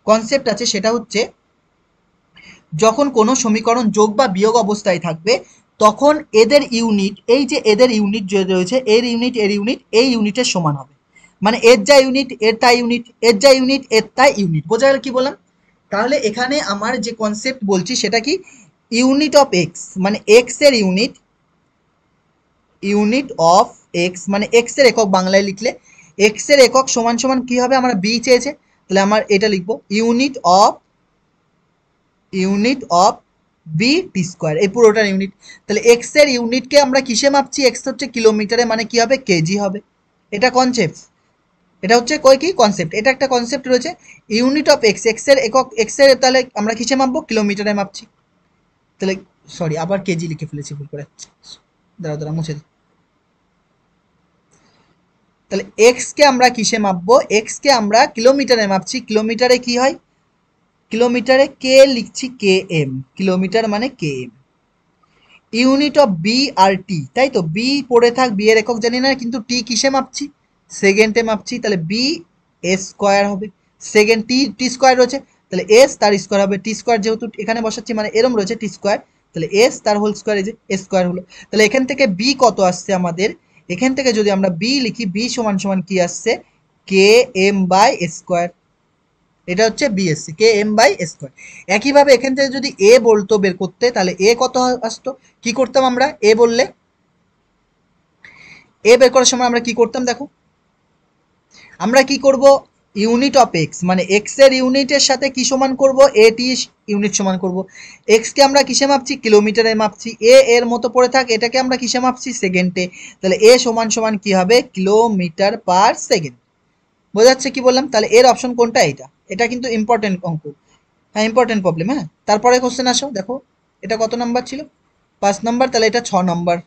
কনসেপ্ট আছে, সেটা হচ্ছে যখন কোনো সমীকরণ যোগ বা বিয়োগ অবস্থায় থাকবে তখন এদের ইউনিট, এই যে এদের ইউনিট যে রয়েছে, এর ইউনিট এর ইউনিট এই ইউনিটের সমান হবে। মানে এর যা ইউনিট এর তাই ইউনিট, এর যা ইউনিট এর তাই ইউনিট। বোঝা গেল কি বললাম? তাহলে এখানে আমার যে কনসেপ্ট বলছি সেটা কি, ইউনিট অফ এক্স মানে এক্স এর ইউনিট, ইউনিট অফ এক্স মানে এক্স এর একক, বাংলায় লিখলে এক্স এর একক সমান সমান কি হবে, আমরা বি চেয়েছে, তাহলে আমার এটা লিখবো unit of B T square, এই পুরোটার ইউনিট। তাহলে এক্স এর ইউনিটকে আমরা কিসে মাপছি, এক্স হচ্ছে কিলোমিটারে, মানে কি হবে, কেজি হবে। এটা কনসেপ্ট, এটা হচ্ছে কই কি কনসেপ্ট, এটা একটা কনসেপ্ট রয়েছে। ইউনিট অফ এক্স, এক্স এর একক, এক্স এর তাহলে আমরা কিসে মাপবো, কিলোমিটারে মাপছি। তাহলে সরি আবার কেজি লিখে ফেলেছি ভুল করে, দাঁড়া দাঁড়া মুছে দিই। তাহলে এক্স কে আমরা কিসে মাপবো, এক্স কে আমরা কিলোমিটারে মাপছি, কিলোমিটারে কি হয়, কিলোমিটারে কে লিখছি কে এম, কিলোমিটার মানে K M. Unit of B আর টি, তাই তো, বি পড়ে থাক, বি এর একক জানি না, কিন্তু টি কিসে মাপছি, সেকেন্ডে মাপছি, তাহলে বি এস স্কোয়ার হবে, সেকেন্ড টি, টি স্কোয়ার রয়েছে, তাহলে এস তার স্কোয়ার হবে, টি স্কোয়ার যেহেতু এখানে বসাচ্ছি মানে এরম রয়েছে টি স্কোয়ার, তাহলে এস তার হোল স্কোয়ার, এই যে এস স্কোয়ার হলো। তাহলে এখান থেকে বি কত আসছে আমাদের, এখান থেকে যদি আমরা বি লিখি, বি সমান সমান কি আসছে, কে এম বাই স্কোয়ার, এটা হচ্ছে বিএসসি কে এম বাই স্কোয়ার। একইভাবে এখান থেকে যদি এ বলতো বের করতে, তাহলে এ কত আসতো, কি করতাম আমরা, এ বললে এ বের করার সময় আমরা কি করতাম দেখো, আমরা কি করব, ইউনিট অফ এক্স মানে এক্স এর ইউনিটের সাথে কি সমান করব, এ টি ইউনিট সমান করব। এক্স কে আমরা কিসে মাপছি, কিলোমিটারে মাপছি, এ এর মতো পড়ে থাক, এটাকে আমরা কিসে মাপছি, সেকেন্ডে, তাহলে এ সমান সমান কি হবে, কিলোমিটার পার সেকেন্ড। বোঝা যাচ্ছে কি বললাম? তাহলে এর অপশন কোনটা, এটা, এটা কিন্তু ইম্পর্টেন্ট অঙ্ক, হ্যাঁ ইম্পর্টেন্ট প্রবলেম। হ্যাঁ, তারপরে কোশ্চেন আসো, দেখো এটা কত নাম্বার ছিল, 5 নম্বর, তাহলে এটা 6 নম্বর।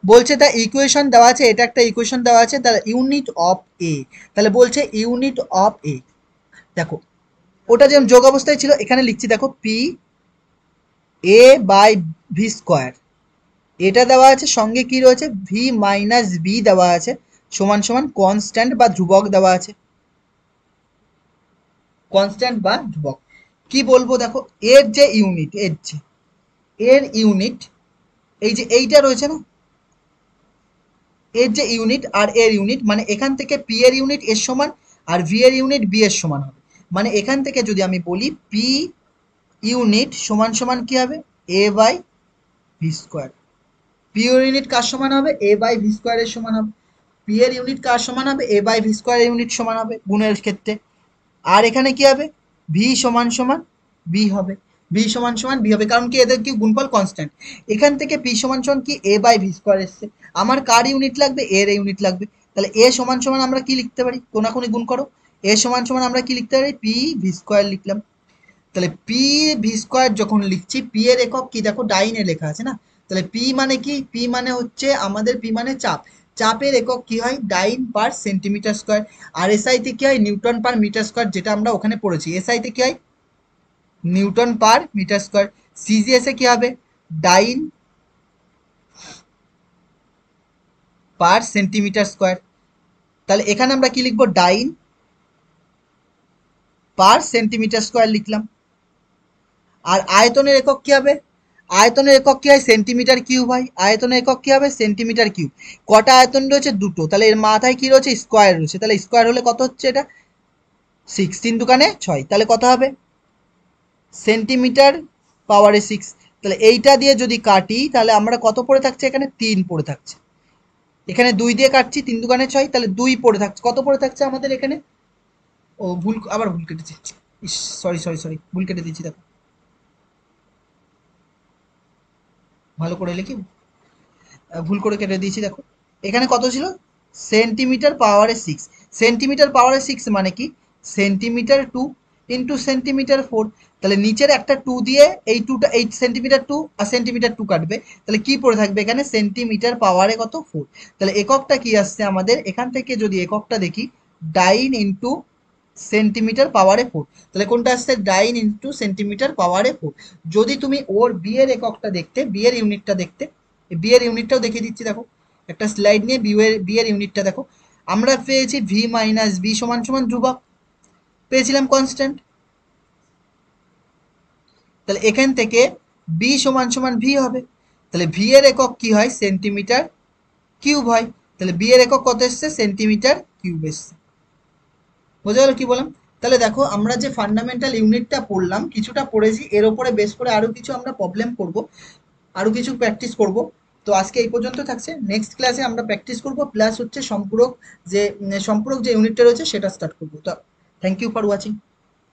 বলছে দ্য ইকুয়েশন দেওয়া আছে, এটা একটা ইকুয়েশন দেওয়া আছে, দ্য ইউনিট অফ এ, তাহলে বলছে ইউনিট অফ এ, দেখো ওটা যেমন যোগ অবস্থায় ছিল এখানে লিখছি, দেখো P A by V square, এটা দেওয়া আছে, সঙ্গে কি রয়েছে, ভি মাইনাস বি দেওয়া আছে, সমান সমান কনস্ট্যান্ট বা ধ্রুবক দেওয়া আছে, কনস্ট্যান্ট বা ধ্রুবক। কি বলবো দেখো, এর যে ইউনিট, এর ইউনিট, এই যে এইটা রয়েছে না, এর যে ইউনিট আর এর ইউনিট, মানে এখান থেকে পি এর ইউনিট এর সমান আর ভি এর ইউনিট বি এর সমান হবে। মানে এখান থেকে যদি আমি বলি পি ইউনিট সমান সমান কি হবে, এ বাই ভি স্কোয়ার, পি এর ইউনিট কার সমান হবে, এ বাই ভি স্কোয়ার এর সমান হবে, পি এর ইউনিট কার সমান হবে, এ বাই ভি স্কোয়ার ইউনিট সমান হবে গুণের ক্ষেত্রে। আর এখানে কি হবে, ভি সমান সমান বি হবে, ভি সমান সমান বি হবে, কারণ কি এদের কি গুণফল কনস্ট্যান্ট। এখান থেকে পি সমান সমান কি, এ বাই ভি স্কোয়ার এসছে, আমার কার ইউনিট লাগবে, এর ইউনিট লাগবে, তাহলে এ সমান সমান আমরা কি লিখতে পারি, কোনাকুনি গুণ করো, এ সমান সমান আমরা কি লিখতে পারি, পি ভি স্কোয়ার লিখলাম। তাহলে পি ভি স্কোয়ার যখন লিখছি, পি এর একক কি দেখো, ডাইনে লেখা আছে না, তাহলে পি মানে কি, পি মানে হচ্ছে আমাদের, পি মানে চাপ, চাপের একক কি হয়, ডাইন পার সেন্টিমিটার স্কোয়ার, আর এসআই তে কি হয়, নিউটন পার মিটার স্কোয়ার, যেটা আমরা ওখানে পড়েছি, এসআই তে কি হয়, newton per metre square. CGS এ কি হবে, ডাইন পার সেন্টিমিটার স্কোয়ার। তাহলে এখানে আমরা কি লিখবো, ডাইন পার সেন্টিমিটার স্কোয়ার লিখলাম। আর আয়তনের একক কি হবে, আয়তনের একক কি হয়, সেন্টিমিটার কিউব হয়, আয়তনের একক কি হবে, সেন্টিমিটার কিউব। কটা আয়তন রয়েছে, দুটো, তাহলে এর মাথায় কি রয়েছে, স্কোয়ার রয়েছে, তাহলে স্কোয়ার হলে কত হচ্ছে এটা, 6 3 2 6, তাহলে কত হবে, সেন্টিমিটার পাওয়ারে 6। তাহলে এইটা দিয়ে যদি কাটি তাহলে আমরা কত পড়ে থাকছে, এখানে 3 পড়ে থাকছে, এখানে 2 দিয়ে কাটছি, 3 2 6, তাহলে 2 পড়ে থাকছে, কত পড়ে থাকছে আমাদের এখানে, ও ভুল, আবার ভুল কেটেছি, ইস সরি সরি সরি, ভুল কেটে দিচ্ছি দেখো, ভালো করে লিখি, ভুল করে কেটে দিয়েছি দেখো, এখানে কত ছিল, সেন্টিমিটার পাওয়ারে 6। সেন্টিমিটার পাওয়ারে 6 মানে কি, সেন্টিমিটার 2 ইন্টু সেন্টিমিটার 4। তাহলে নিচের একটা 2 দিয়ে এই 2টা, এই সেন্টিমিটার 2 আর সেন্টিমিটার 2 কাটবে, তাহলে কি পড়ে থাকবে এখানে, সেন্টিমিটার পাওয়ারে কত, 4। তাহলে এককটা কি আসছে আমাদের এখান থেকে, যদি এককটা দেখি, ডাইন ইন্টু সেন্টিমিটার পাওয়ারে 4। তাহলে কোনটা আসছে, ডাইন ইন্টু সেন্টিমিটার পাওয়ারে 4। যদি তুমি ওর বি এর এককটা দেখতে, বি এর ইউনিটটা দেখতে, বি এর ইউনিটটাও দেখিয়ে দিচ্ছি, দেখো একটা স্লাইড নিয়ে বি এর ইউনিটটা দেখো। আমরা পেয়েছি ভি মাইনাস বি সমান সমান ধ্রুবক, পেয়েছিলাম কনস্ট্যান্ট। তাহলে এখান থেকে বি সমান সমান ভি হবে, তাহলে ভি এর একক কি হয়, সেন্টিমিটার কিউব হয়। তাহলে বি এর একক কত এসছে, সেন্টিমিটার কিউব এসছে। বোঝা গেল কি বললাম? তাহলে দেখো আমরা যে ফান্ডামেন্টাল ইউনিটটা পড়লাম, কিছুটা পড়েছি, এর উপরে বেস করে আরো কিছু আমরা প্রবলেম করব, আরো কিছু প্র্যাকটিস করব। তো আজকে এই পর্যন্ত থাকছে, নেক্সট ক্লাসে আমরা প্র্যাকটিস করব, প্লাস হচ্ছে সম্পূরক যে সম্পূরক যে ইউনিটটা রয়েছে সেটা স্টার্ট করবো। তো থ্যাংক ইউ ফর ওয়াচিং।